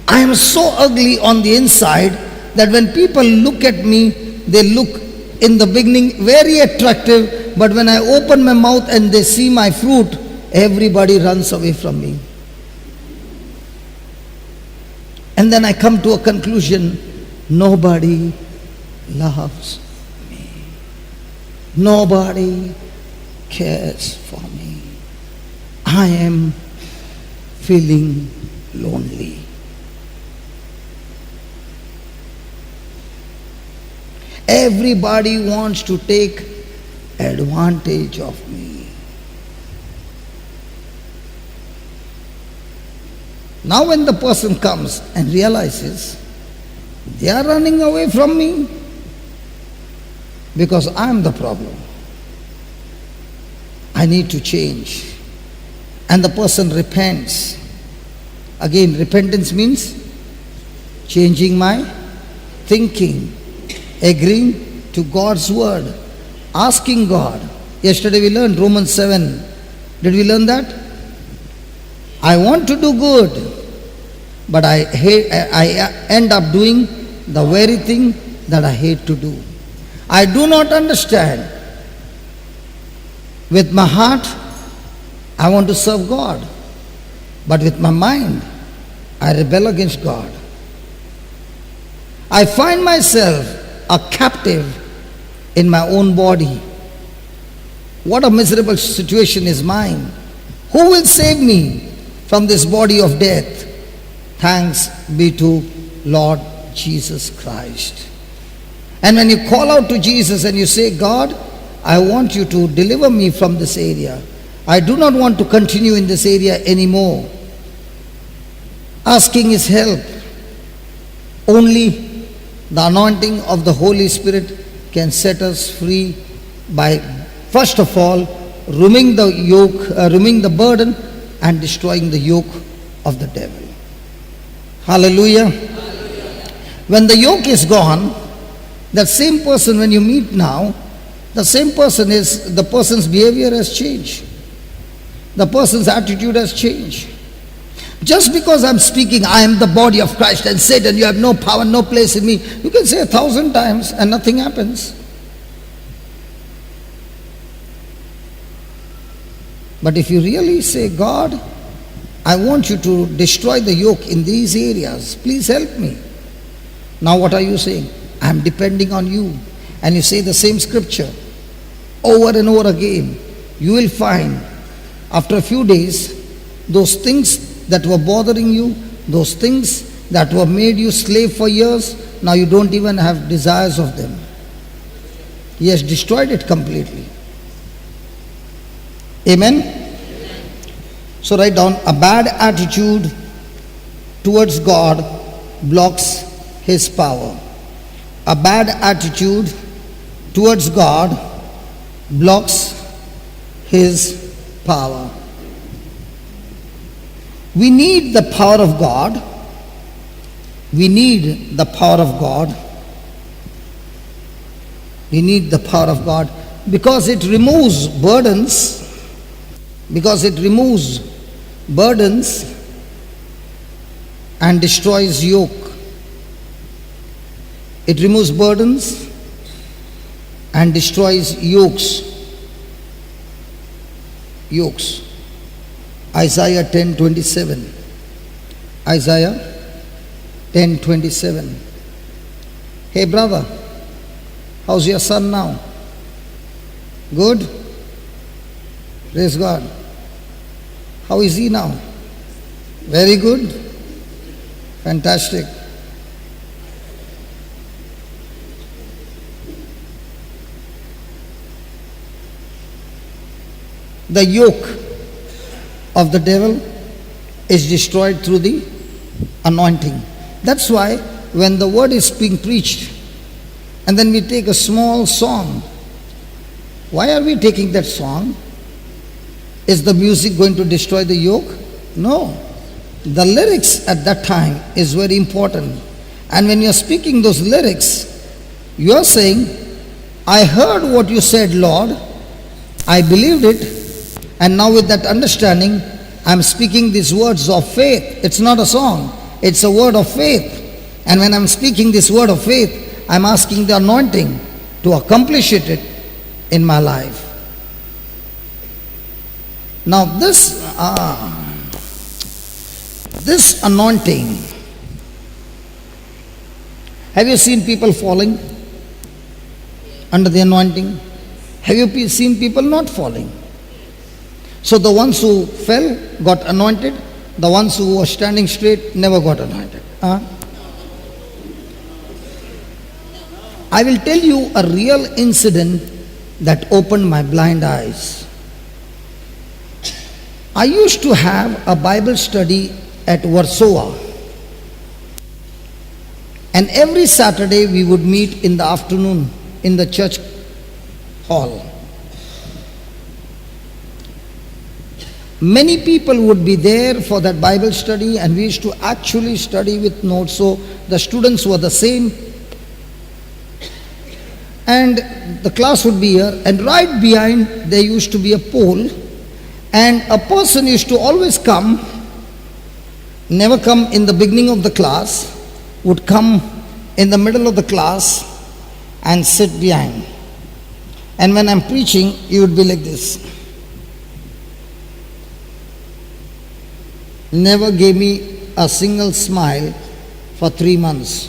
I am so ugly on the inside that when people look at me, they look in the beginning very attractive, but when I open my mouth and they see my fruit, everybody runs away from me. And then I come to a conclusion, nobody loves me. Nobody cares for me. I am feeling lonely. Everybody wants to take advantage of me. Now when the person comes and realizes they are running away from me because I am the problem, I need to change. And the person repents. Again, repentance means changing my thinking, agreeing to God's word, asking God. Yesterday we learned Romans 7. Did we learn that? I want to do good, but I end up doing the very thing that I hate to do. I do not understand. With my heart, I want to serve God, but with my mind, I rebel against God. I find myself a captive in my own body. What a miserable situation is mine. Who will save me from this body of death? Thanks be to Lord Jesus Christ. And when you call out to Jesus and you say, God, I want you to deliver me from this area. I do not want to continue in this area anymore. Asking His help. Only the anointing of the Holy Spirit can set us free by, first of all, removing the yoke, removing the burden and destroying the yoke of the devil. Hallelujah. When the yoke is gone, that same person when you meet now, the same person is, the person's behavior has changed. The person's attitude has changed. Just because I'm speaking, I am the body of Christ, and Satan, you have no power, no place in me. You can say 1,000 times and nothing happens. But if you really say, God, I want you to destroy the yoke in these areas, please help me. Now what are you saying? I'm depending on you. And you say the same scripture over and over again. You will find after a few days, those things that were bothering you, those things that were made you slave for years, now you don't even have desires of them. He has destroyed it completely. Amen? So write down, a bad attitude towards God blocks His power. A bad attitude towards God blocks His power. We need the power of God. We need the power of God. We need the power of God because it removes burdens. Because it removes burdens and destroys yoke. It removes burdens and destroys yokes. Yokes. Isaiah 10:27. Isaiah 10:27. Hey brother, how's your son now? Good? Praise God. How is he now? Very good? Fantastic. The yoke of the devil is destroyed through the anointing. That's why when the word is being preached and then we take a small song, why are we taking that song? Is the music going to destroy the yoke? No. The lyrics at that time is very important. And when you are speaking those lyrics, you are saying, I heard what you said, Lord. I believed it. And now with that understanding, I'm speaking these words of faith. It's not a song. It's a word of faith. And when I'm speaking this word of faith, I'm asking the anointing to accomplish it in my life. Now this anointing, have you seen people falling under the anointing? Have you seen people not falling? So the ones who fell got anointed, the ones who were standing straight never got anointed. I will tell you a real incident that opened my blind eyes. I used to have a Bible study at Warsaw, and every Saturday we would meet in the afternoon in the church hall. Many people would be there for that Bible study, and we used to actually study with notes, so the students were the same. And the class would be here, and right behind there used to be a pole, and a person used to always come, never come in the beginning of the class, would come in the middle of the class and sit behind. And when I'm preaching, he would be like this. Never gave me a single smile for 3 months.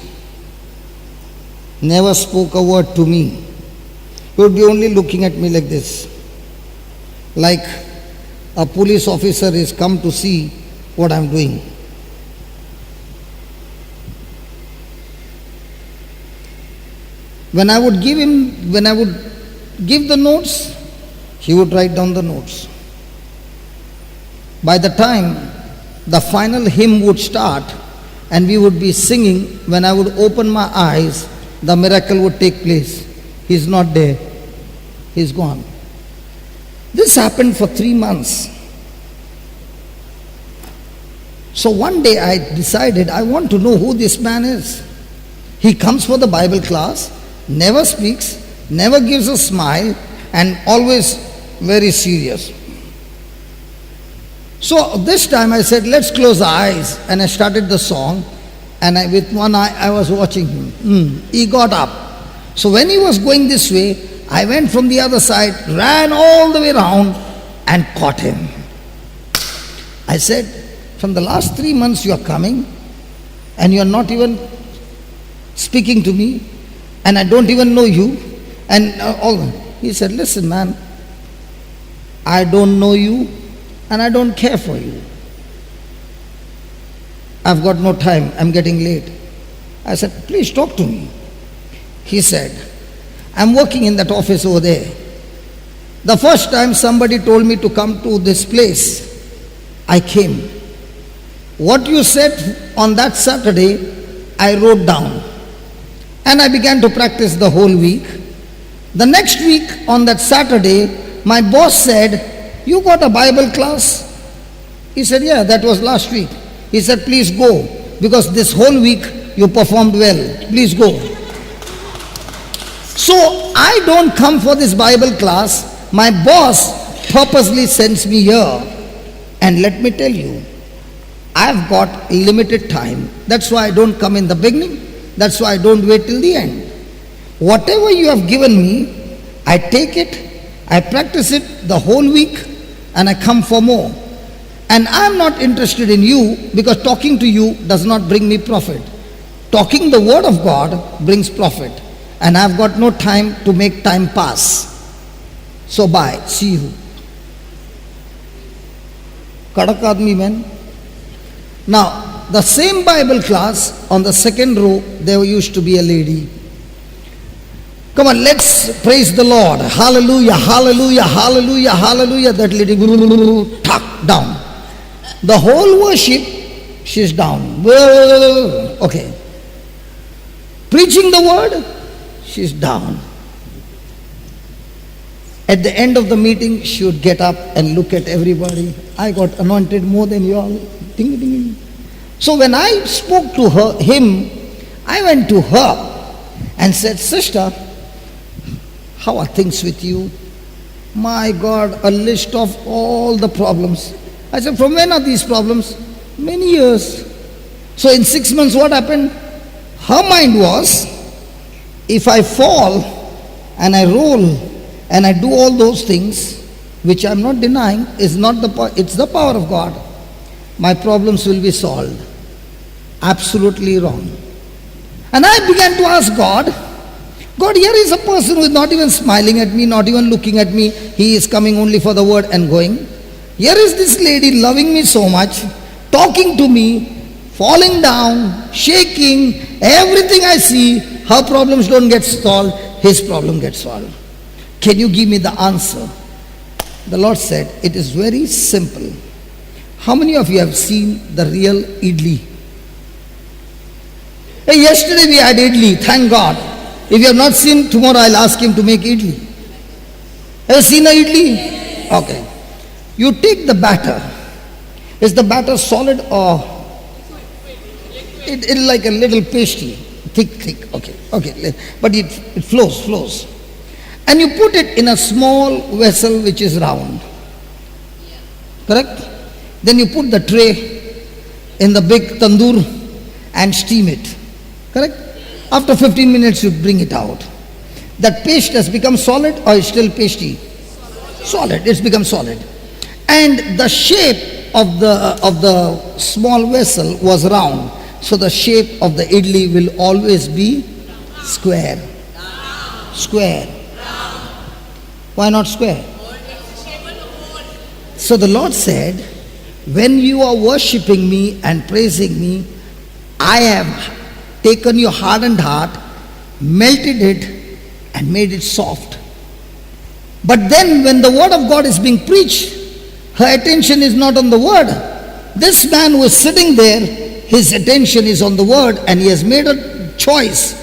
Never spoke a word to me. He would be only looking at me like this. Like a police officer is come to see what I'm doing. When I would give the notes, he would write down the notes. By the time the final hymn would start and we would be singing, when I would open my eyes, the miracle would take place. He's not there. He's gone. This happened for 3 months. So one day I decided I want to know who this man is. He comes for the Bible class, never speaks, never gives a smile, and always very serious. So this time I said, let's close our eyes, and I started the song, and with one eye I was watching him. He got up. So when he was going this way, I went from the other side, ran all the way around and caught him. I said, from the last 3 months you are coming and you are not even speaking to me, and I don't even know you, and all. He said, listen man, I don't know you and I don't care for you. I've got no time, I'm getting late. I said, please talk to me. He said, I'm working in that office over there. The first time somebody told me to come to this place, I came. What you said on that Saturday, I wrote down. And I began to practice the whole week. The next week on that Saturday, my boss said, you got a Bible class? He said, yeah, that was last week. He said, please go, because this whole week you performed well. Please go. So I don't come for this Bible class. My boss purposely sends me here. And let me tell you, I've got limited time. That's why I don't come in the beginning. That's why I don't wait till the end. Whatever you have given me, I take it, I practice it the whole week, and I come for more. And I'm not interested in you, because talking to you does not bring me profit. Talking the word of God brings profit. And I've got no time to make time pass. So bye, see you. Kadak aadmi man. Now, the same Bible class, on the second row, there used to be a lady. Come on, let's praise the Lord. Hallelujah, hallelujah, hallelujah, hallelujah. That lady, tuck down. The whole worship, she's down. Okay. Preaching the word, she's down. At the end of the meeting, she would get up and look at everybody. I got anointed more than you all. Ding, ding, ding. So when I spoke to him, I went to her and said, sister, how are things with you? My God, a list of all the problems. I said, from when are these problems? Many years. So in 6 months, what happened? Her mind was, if I fall and I roll and I do all those things, which I'm not denying, it's the power of God, my problems will be solved. Absolutely wrong. And I began to ask God, here is a person who is not even smiling at me, not even looking at me. He is coming only for the word and going. Here is this lady loving me so much, talking to me, falling down, shaking, everything I see, her problems don't get solved, his problem gets solved. Can you give me the answer? The Lord said, it is very simple. How many of you have seen the real idli? Hey, yesterday we had idli, thank God. If you have not seen, tomorrow I'll ask him to make idli. Have you seen a idli? Okay. You take the batter. Is the batter solid or it like a little pasty? Thick. Okay. But it flows. And you put it in a small vessel which is round. Correct? Then you put the tray in the big tandoor and steam it. Correct? After 15 minutes you bring it out. That paste has become solid or is still pasty? Solid. It's become solid. And the shape of the small vessel was round. So the shape of the idli will always be square. Square. Why not square? So the Lord said, when you are worshipping me and praising me, I have taken your hardened heart, melted it, and made it soft. But then when the word of God is being preached, her attention is not on the word. This man who is sitting there, his attention is on the word, and he has made a choice.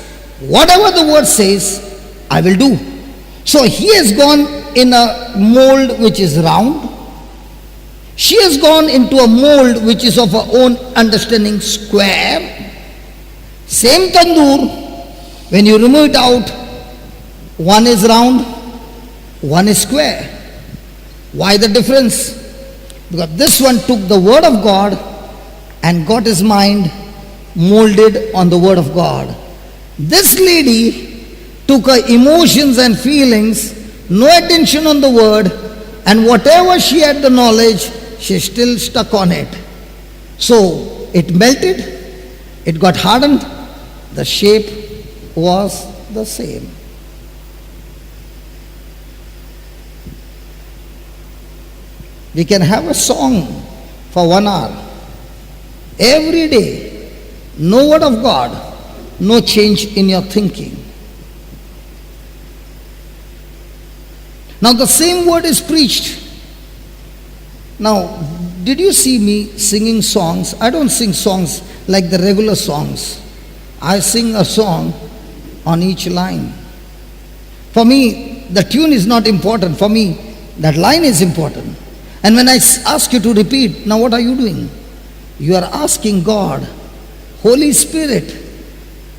Whatever the word says, I will do. So he has gone in a mold which is round. She has gone into a mold which is of her own understanding, square. Same tandoor, when you remove it out, one is round, one is square. Why the difference? Because this one took the word of God and got his mind molded on the word of God. This lady took her emotions and feelings, no attention on the word, and whatever she had the knowledge, she still stuck on it. So it melted, it got hardened, the shape was the same. We can have a song for 1 hour. Every day, no word of God, no change in your thinking. Now the same word is preached. Now, did you see me singing songs? I don't sing songs like the regular songs. I sing a song on each line. For me, the tune is not important. For me, that line is important. And when I ask you to repeat, now what are you doing? You are asking God, Holy Spirit,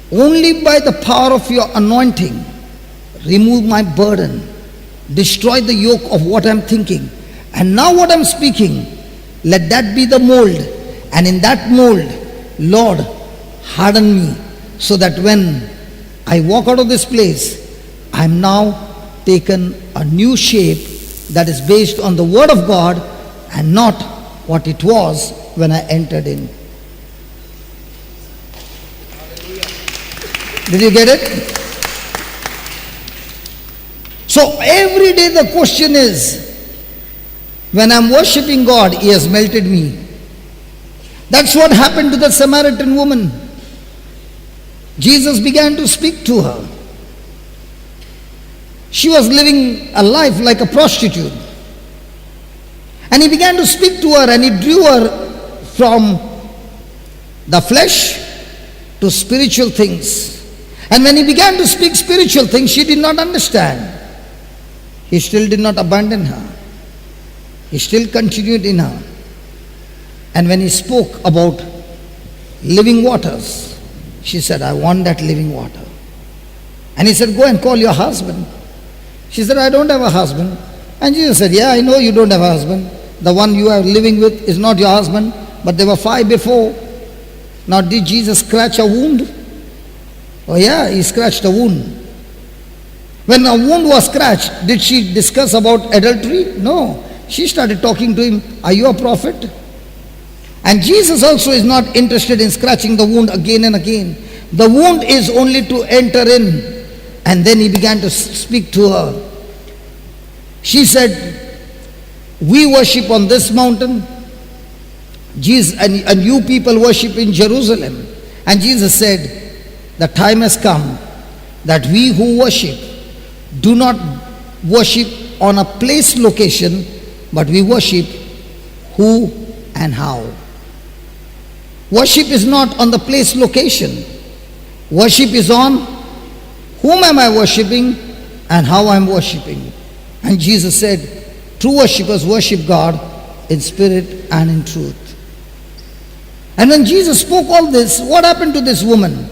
only by the power of your anointing, remove my burden, destroy the yoke of what I'm thinking. And now what I'm speaking, let that be the mold. And in that mold, Lord, harden me so that when I walk out of this place, I'm now taken a new shape that is based on the word of God and not what it was when I entered in. Did you get it? So every day the question is, when I'm worshipping God, He has melted me. That's what happened to the Samaritan woman. Jesus began to speak to her. She was living a life like a prostitute. And He began to speak to her, and He drew her from the flesh to spiritual things. And when He began to speak spiritual things, she did not understand. He still did not abandon her. He still continued in her. And when He spoke about living waters, she said, I want that living water. And He said, go and call your husband. She said, I don't have a husband. And Jesus said, yeah, I know you don't have a husband. The one you are living with is not your husband, but there were 5 before. Now did Jesus scratch a wound? Oh yeah, He scratched a wound. When a wound was scratched, did she discuss about adultery? No. She started talking to Him, are you a prophet? And Jesus also is not interested in scratching the wound again and again. The wound is only to enter in. And then He began to speak to her. She said, we worship on this mountain, Jesus, and you people worship in Jerusalem. And Jesus said, the time has come that we who worship do not worship on a place location, but we worship who and how. Worship is not on the place location. Worship is on whom am I worshipping and how I'm worshipping. And Jesus said, true worshippers worship God in spirit and in truth. And when Jesus spoke all this, what happened to this woman?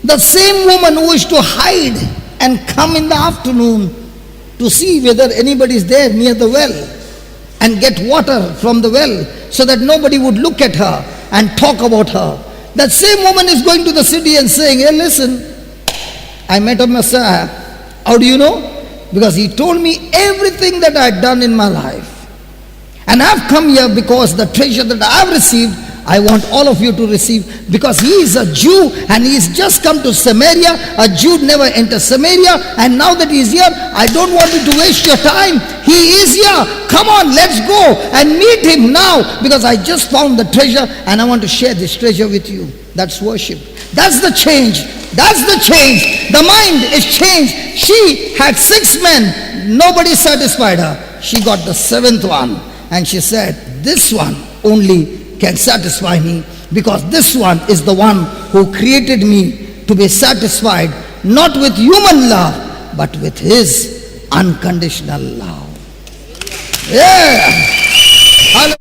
The same woman who used to hide and come in the afternoon to see whether anybody is there near the well and get water from the well so that nobody would look at her and talk about her. That same woman is going to the city and saying, hey, listen, I met a Messiah. How do you know? Because he told me everything that I had done in my life. And I've come here because the treasure that I've received, I want all of you to receive, because he is a Jew and he's just come to Samaria. A Jew never enters Samaria, and now that he's here, I don't want you to waste your time. He is here. Come on, let's go and meet him now, because I just found the treasure and I want to share this treasure with you. That's worship. That's the change. That's the change. The mind is changed. She had 6 men. Nobody satisfied her. She got the 7th one. And she said, this one only can satisfy me, because this one is the one who created me to be satisfied, not with human love, but with his unconditional love. Yeah. Hallelujah.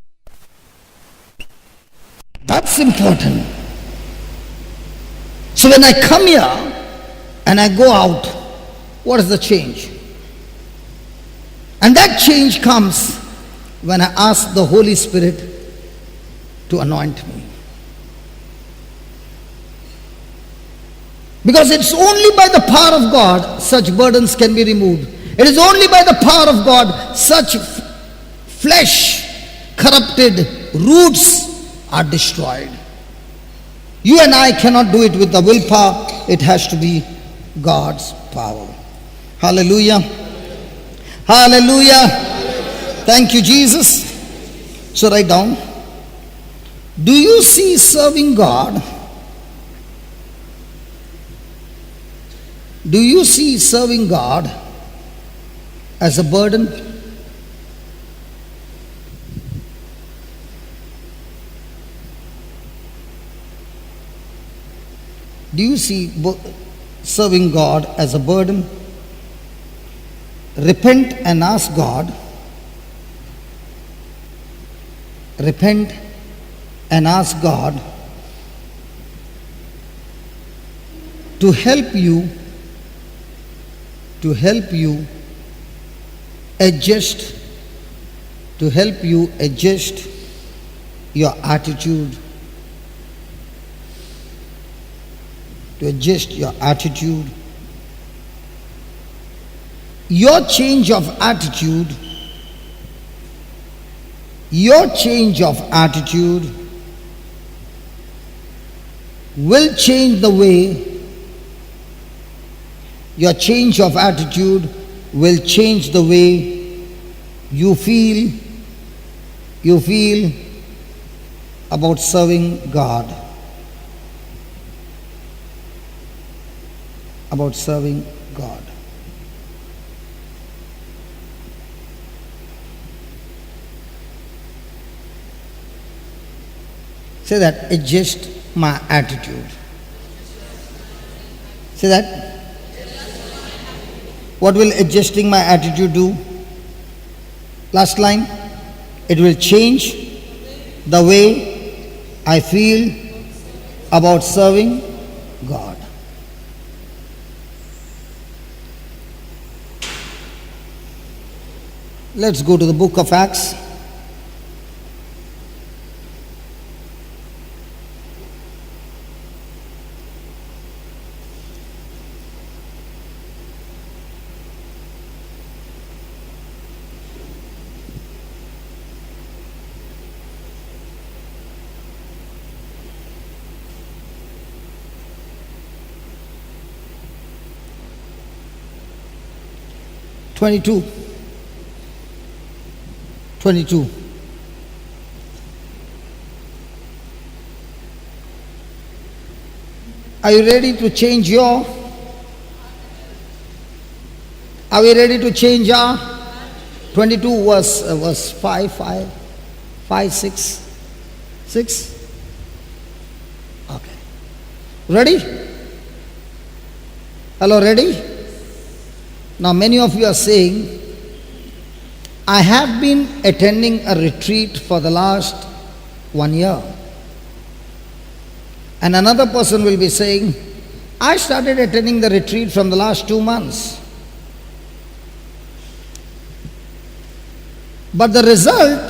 That's important. So when I come here and I go out, what is the change? And that change comes when I ask the Holy Spirit to anoint me. Because it's only by the power of God such burdens can be removed. It is only by the power of God such flesh corrupted roots are destroyed. You and I cannot do it with the willpower. It has to be God's power. Hallelujah. Hallelujah. Thank you, Jesus. So write down. Do you see serving God? Do you see serving God as a burden? Do you see serving God as a burden? Repent and ask God. Repent and ask God to help you adjust your attitude, Your change of attitude will change the way you feel about serving God. Say that, adjust my attitude. Say that. What will adjusting my attitude do? Last line. It will change the way I feel about serving God. Let's go to the book of Acts. Twenty-two. Are you ready to change your? Are we ready to change our? 22 verse 5, 6. Okay. Ready? Hello, ready? Now many of you are saying, I have been attending a retreat for the last 1 year. And another person will be saying, I started attending the retreat from the last 2 months. But the result,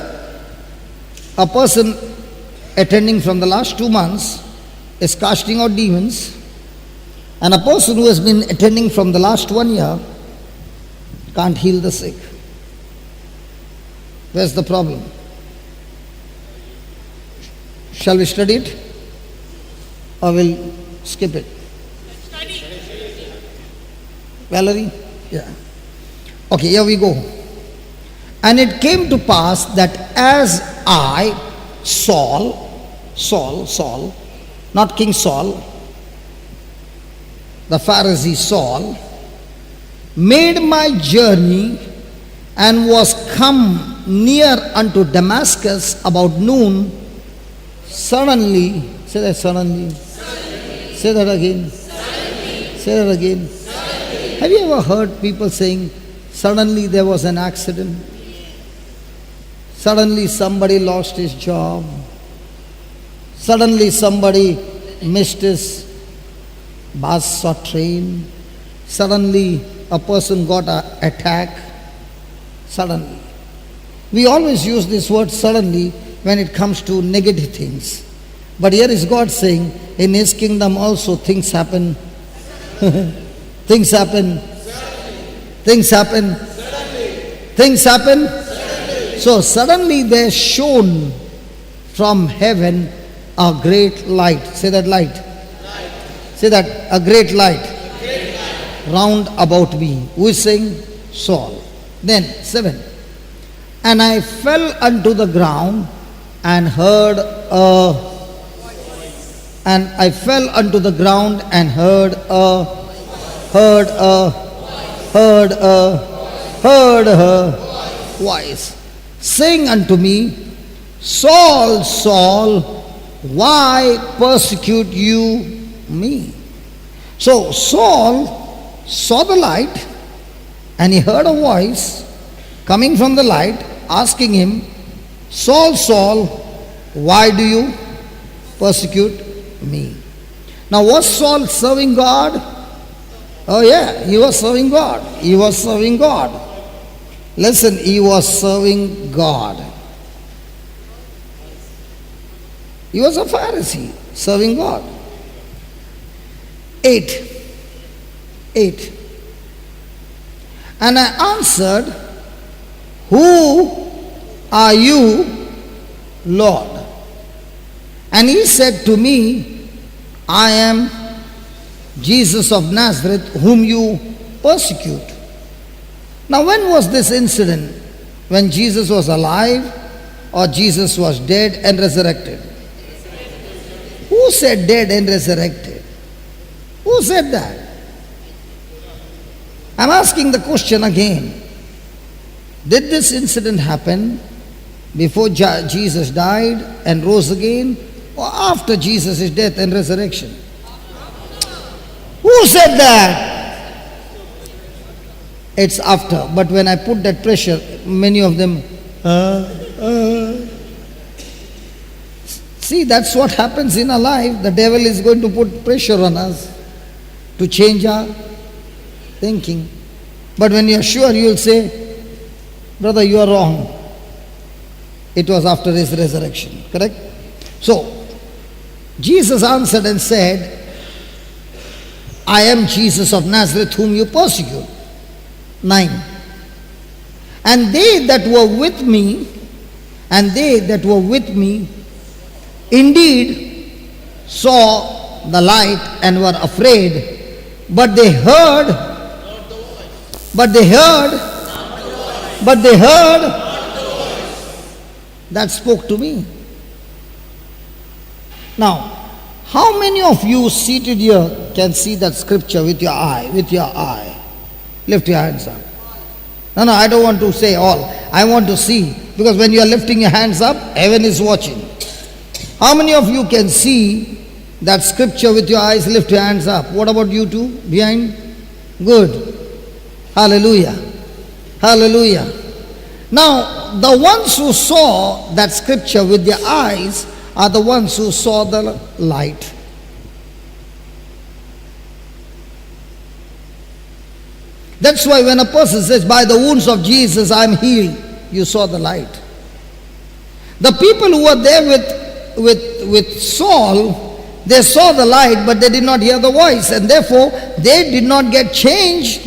a person attending from the last 2 months is casting out demons, and a person who has been attending from the last 1 year can't heal the sick. Where's the problem? Shall we study it? Or we'll skip it? Study. Valerie? Yeah. Okay, here we go. And it came to pass that as I, Saul, not King Saul, the Pharisee Saul, made my journey and was come near unto Damascus about noon, suddenly, say that suddenly, say that again, say that again. Have you ever heard people saying, suddenly there was an accident? Suddenly somebody lost his job. Suddenly somebody missed his bus or train. Suddenly a person got an attack. Suddenly. We always use this word suddenly when it comes to negative things. But here is God saying, in His kingdom also things happen. Things happen. Things happen. Things happen. So suddenly there shone from heaven a great light. Say that light. Say that, a great light. Round about me. Who is saying? Saul. Then 7. And I fell unto the ground and heard a voice saying unto me, Saul, Saul, why persecute you me? So Saul saw the light and he heard a voice coming from the light asking him, Saul, Saul, why do you persecute me? Now was Saul serving God? Oh yeah, he was serving God. He was serving God. Listen, he was serving God. He was a Pharisee serving God. 8. And I answered, who are you, Lord? And he said to me, I am Jesus of Nazareth, whom you persecute. Now when was this incident? When Jesus was alive or Jesus was dead and resurrected? Who said dead and resurrected? Who said that? I'm asking the question again. Did this incident happen before Jesus died and rose again, or after Jesus' death and resurrection? Who said that? It's after. But when I put that pressure, many of them, See, that's what happens in our life. The devil is going to put pressure on us to change our thinking. But when you're sure, you'll say, brother, you are wrong. It was after his resurrection. Correct? So, Jesus answered and said, I am Jesus of Nazareth, whom you persecute. 9. And they that were with me, indeed saw the light and were afraid, but they heard that spoke to me. Now, how many of you seated here can see that scripture with your eye? Lift your hands up. No, I don't want to say all. I want to see, because when you are lifting your hands up, heaven is watching. How many of you can see that scripture with your eyes? Lift your hands up. What about you two behind? Good. Hallelujah. Hallelujah. Now, the ones who saw that scripture with their eyes are the ones who saw the light. That's why when a person says, by the wounds of Jesus I am healed, you saw the light. The people who were there with Saul, they saw the light, but they did not hear the voice, and therefore they did not get changed.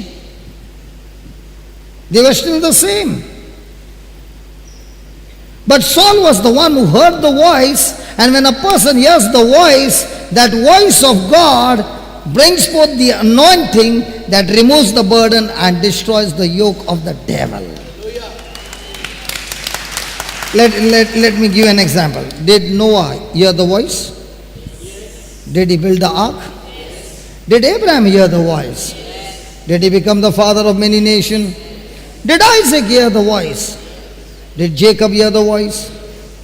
They were still the same. But Saul was the one who heard the voice, and when a person hears the voice, that voice of God brings forth the anointing that removes the burden and destroys the yoke of the devil. Let me give you an example. Did Noah hear the voice? Did he build the ark? Did Abraham hear the voice? Did he become the father of many nations? Did Isaac hear the voice? Did Jacob hear the voice?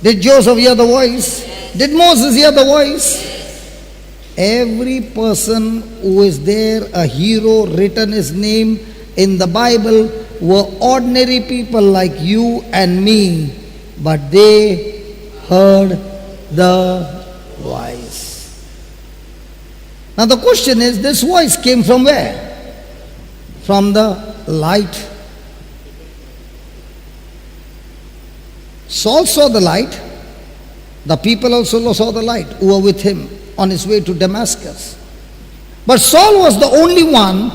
Did Joseph hear the voice? Did Moses hear the voice? Every person who is there, a hero, written his name in the Bible, were ordinary people like you and me, but they heard the voice. Now the question is, this voice came from where? From the light. Saul saw the light. The people also saw the light who were with him on his way to Damascus. But Saul was the only one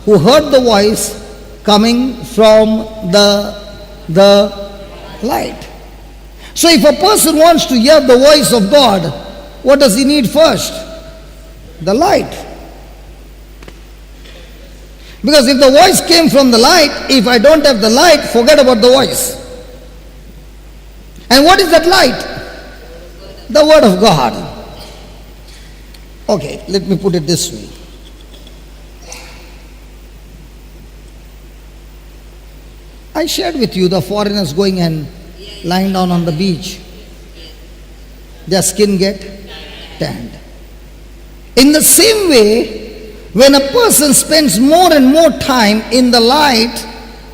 who heard the voice coming from the light. So if a person wants to hear the voice of God, what does he need first? The light. Because if the voice came from the light, if I don't have the light, forget about the voice. And what is that light? The Word of God. Okay, let me put it this way. I shared with you the foreigners going and lying down on the beach. Their skin get tanned. In the same way, when a person spends more and more time in the light,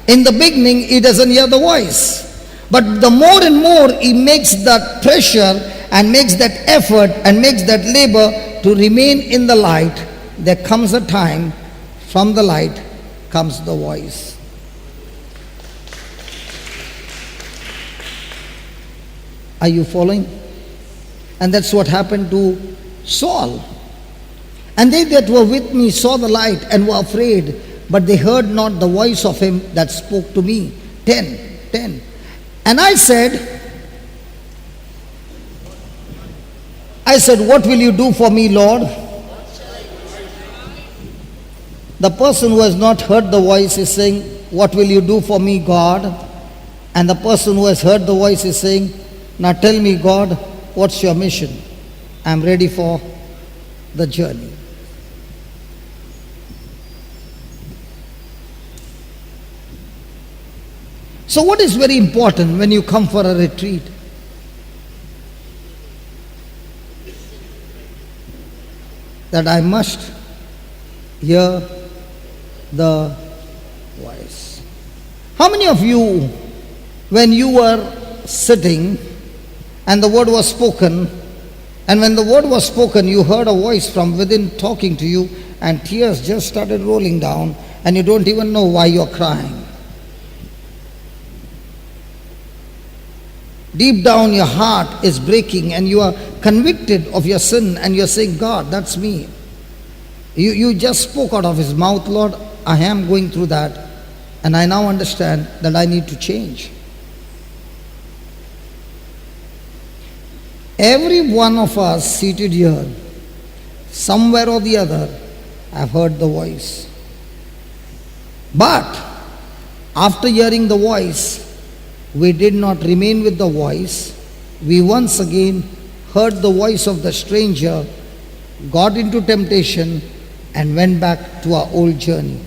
in the beginning he doesn't hear the voice. But the more and more he makes that pressure and makes that effort and makes that labor to remain in the light, there comes a time from the light comes the voice. Are you following? And that's what happened to Saul. And they that were with me saw the light and were afraid, but they heard not the voice of him that spoke to me. 10. And I said, what will you do for me, Lord? The person who has not heard the voice is saying, what will you do for me, God? And the person who has heard the voice is saying, now tell me, God, what's your mission? I'm ready for the journey. So what is very important when you come for a retreat? That I must hear the voice. How many of you, when you were sitting and the word was spoken, and when the word was spoken, you heard a voice from within talking to you, and tears just started rolling down, and you don't even know why you're crying? Deep down your heart is breaking and you are convicted of your sin and you're saying, God, that's me. You just spoke out of his mouth, Lord, I am going through that and I now understand that I need to change. Every one of us seated here, somewhere or the other, have heard the voice. But after hearing the voice, we did not remain with the voice. We once again heard the voice of the stranger, got into temptation, and went back to our old journey.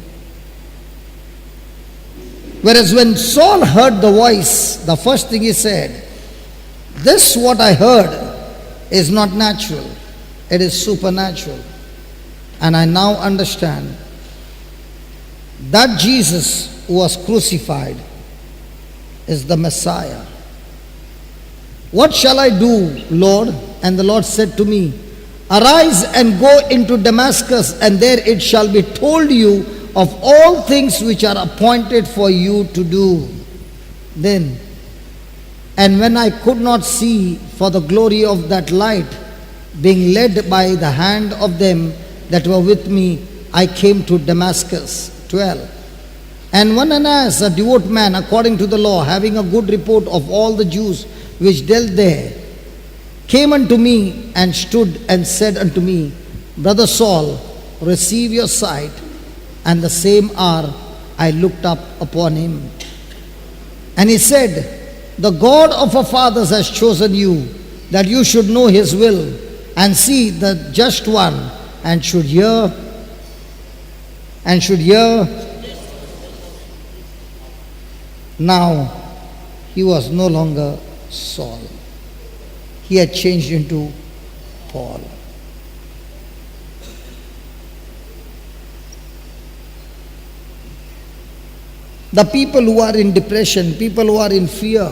Whereas when Saul heard the voice, the first thing he said, this what I heard is not natural, it is supernatural. And I now understand that Jesus who was crucified is the Messiah. What shall I do, Lord? And the Lord said to me, arise and go into Damascus, and there it shall be told you of all things which are appointed for you to do. Then, and when I could not see for the glory of that light, being led by the hand of them that were with me, I came to Damascus. 12. And one Ananias, a devout man according to the law, having a good report of all the Jews which dealt there, came unto me and stood and said unto me, Brother Saul, receive your sight. And the same hour I looked up upon him. And he said, the God of our fathers has chosen you, that you should know his will, and see the just one, and should hear and should hear. Now he was no longer Saul. He had changed into Paul. The people who are in depression, people who are in fear,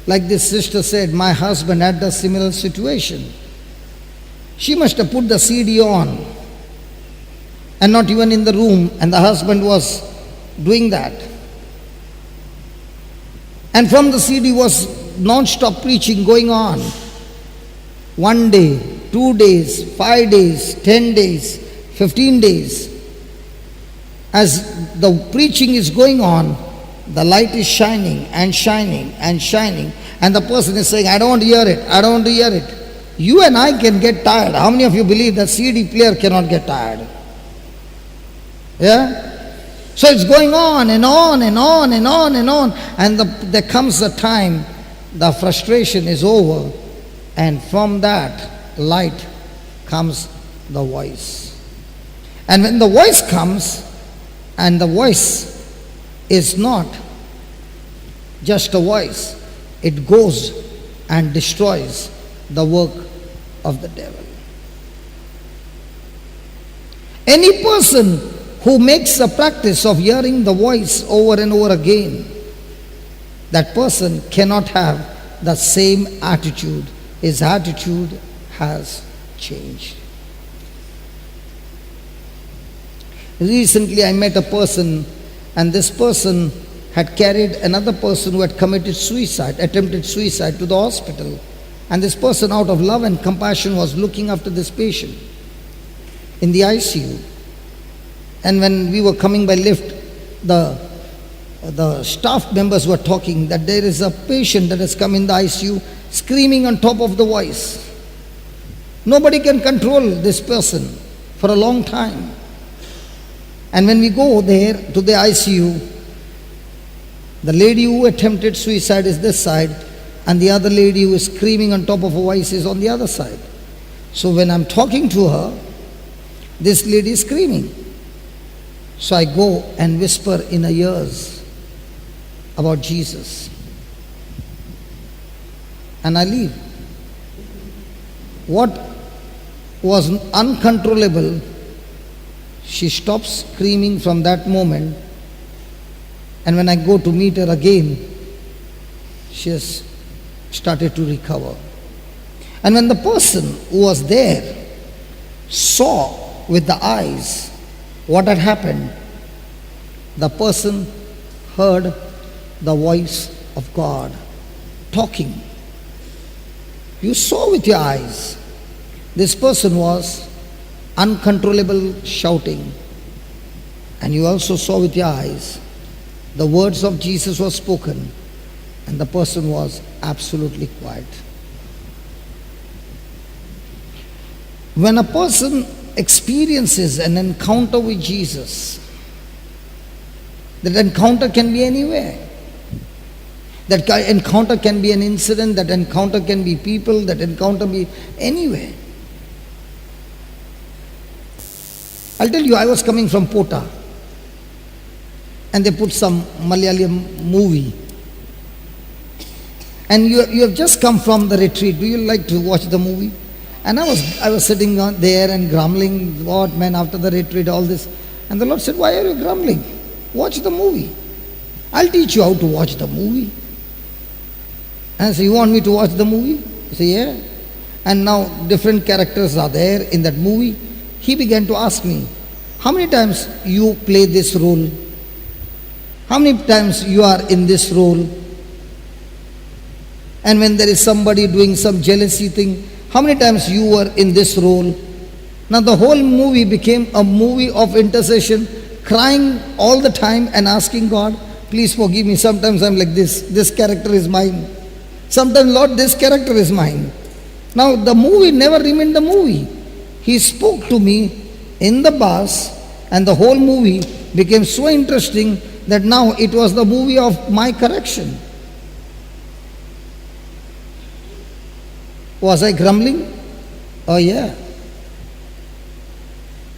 like this sister said, my husband had a similar situation. She must have put the CD on and not even in the room, and the husband was doing that. And from the CD was non-stop preaching going on. 1 day, 2 days, 5 days, 10 days, 15 days. As the preaching is going on, the light is shining and shining and shining, and the person is saying, I don't want to hear it, I don't want to hear it. You and I can get tired. How many of you believe that CD player cannot get tired? Yeah? So it's going on and on and on and on and on, and there comes a time the frustration is over, and from that light comes the voice. And when the voice comes, and the voice is not just a voice, it goes and destroys the work of the devil. Any person who makes a practice of hearing the voice over and over again, that person cannot have the same attitude. His attitude has changed. Recently I met a person, and this person had carried another person who had committed suicide, attempted suicide, to the hospital. And this person, out of love and compassion, was looking after this patient in the ICU. And when we were coming by lift, the staff members were talking that there is a patient that has come in the ICU screaming on top of the voice. Nobody can control this person for a long time. And when we go there to the ICU, the lady who attempted suicide is this side, and the other lady who is screaming on top of her voice is on the other side. So when I'm talking to her, this lady is screaming. So I go and whisper in her ears about Jesus. And I leave. What was uncontrollable, she stops screaming from that moment, and when I go to meet her again, she has started to recover. And when the person who was there saw with the eyes what had happened, the person heard the voice of God talking. You saw with your eyes. This person was uncontrollable shouting, and you also saw with your eyes the words of Jesus were spoken, and the person was absolutely quiet. When a person experiences an encounter with Jesus, that encounter can be anywhere. That encounter can be an incident, that encounter can be people, that encounter be anywhere. I'll tell you, I was coming from Pota, and they put some Malayalam movie. And you have just come from the retreat. Do you like to watch the movie? And I was sitting there and grumbling, what man, after the retreat, all this. And the Lord said, why are you grumbling? Watch the movie. I'll teach you how to watch the movie. And I said, you want me to watch the movie? I said, yeah. And now different characters are there in that movie. He began to ask me, how many times you play this role? How many times you are in this role? And when there is somebody doing some jealousy thing, how many times you were in this role? Now the whole movie became a movie of intercession, crying all the time and asking God, please forgive me. Sometimes I'm like this character is mine. Sometimes, Lord, this character is mine. Now the movie never remained the movie. He spoke to me in the bus, and the whole movie became so interesting that now it was the movie of my correction. Was I grumbling? Oh yeah.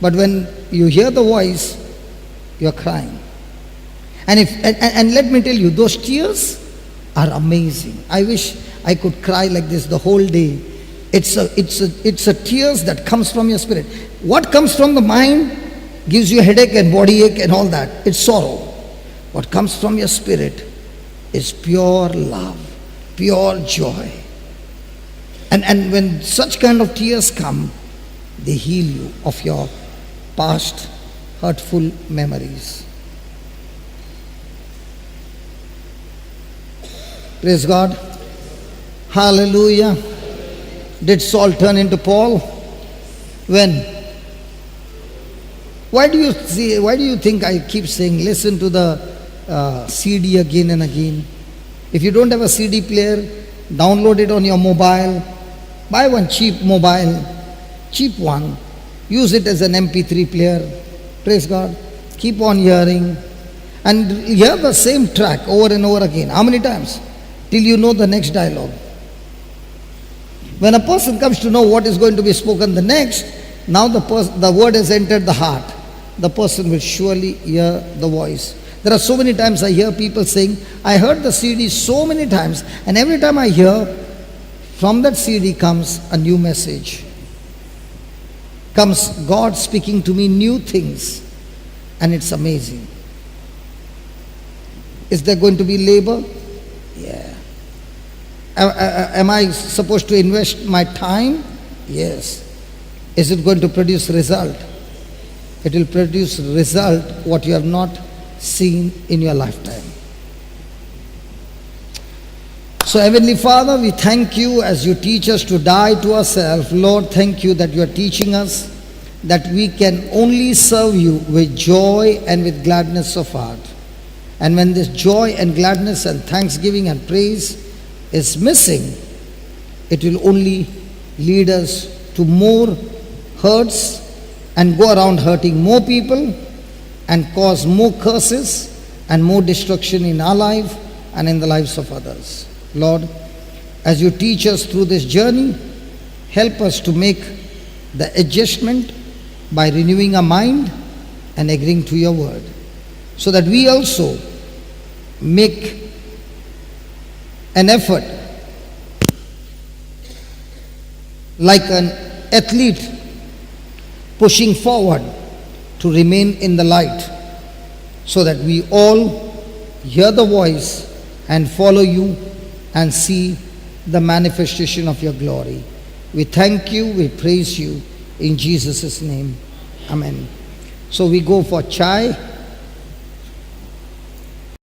But when you hear the voice, you are crying. And let me tell you, those tears are amazing. I wish I could cry like this the whole day. It's a tears that comes from your spirit. What comes from the mind gives you a headache and body ache and all that. It's sorrow. What comes from your spirit is pure love, pure joy. And when such kind of tears come, they heal you of your past hurtful memories. Praise God. Hallelujah. Did Saul turn into Paul? When? Why do you think I keep saying listen to the CD again and again? If you don't have a CD player, download it on your mobile. Buy one cheap mobile, cheap one. Use it as an MP3 player. Praise God. Keep on hearing. And hear the same track over and over again. How many times? Till you know the next dialogue. When a person comes to know what is going to be spoken the next, now the word has entered the heart. The person will surely hear the voice. There are so many times I hear people saying, I heard the CD so many times, and every time I hear, from that CD comes a new message. Comes God speaking to me new things, and it's amazing. Is there going to be labor? Yeah. Am I supposed to invest my time? Yes. Is it going to produce result? It will produce result what you have not seen in your lifetime. So Heavenly Father, we thank you as you teach us to die to ourselves. Lord, thank you that you are teaching us that we can only serve you with joy and with gladness of heart. And when this joy and gladness and thanksgiving and praise is missing, it will only lead us to more hurts and go around hurting more people and cause more curses and more destruction in our life and in the lives of others. Lord, as you teach us through this journey, help us to make the adjustment by renewing our mind and agreeing to your word, so that we also make an effort like an athlete pushing forward to remain in the light, so that we all hear the voice and follow you and see the manifestation of your glory. We thank you, we praise you in Jesus' name. Amen. So we go for chai.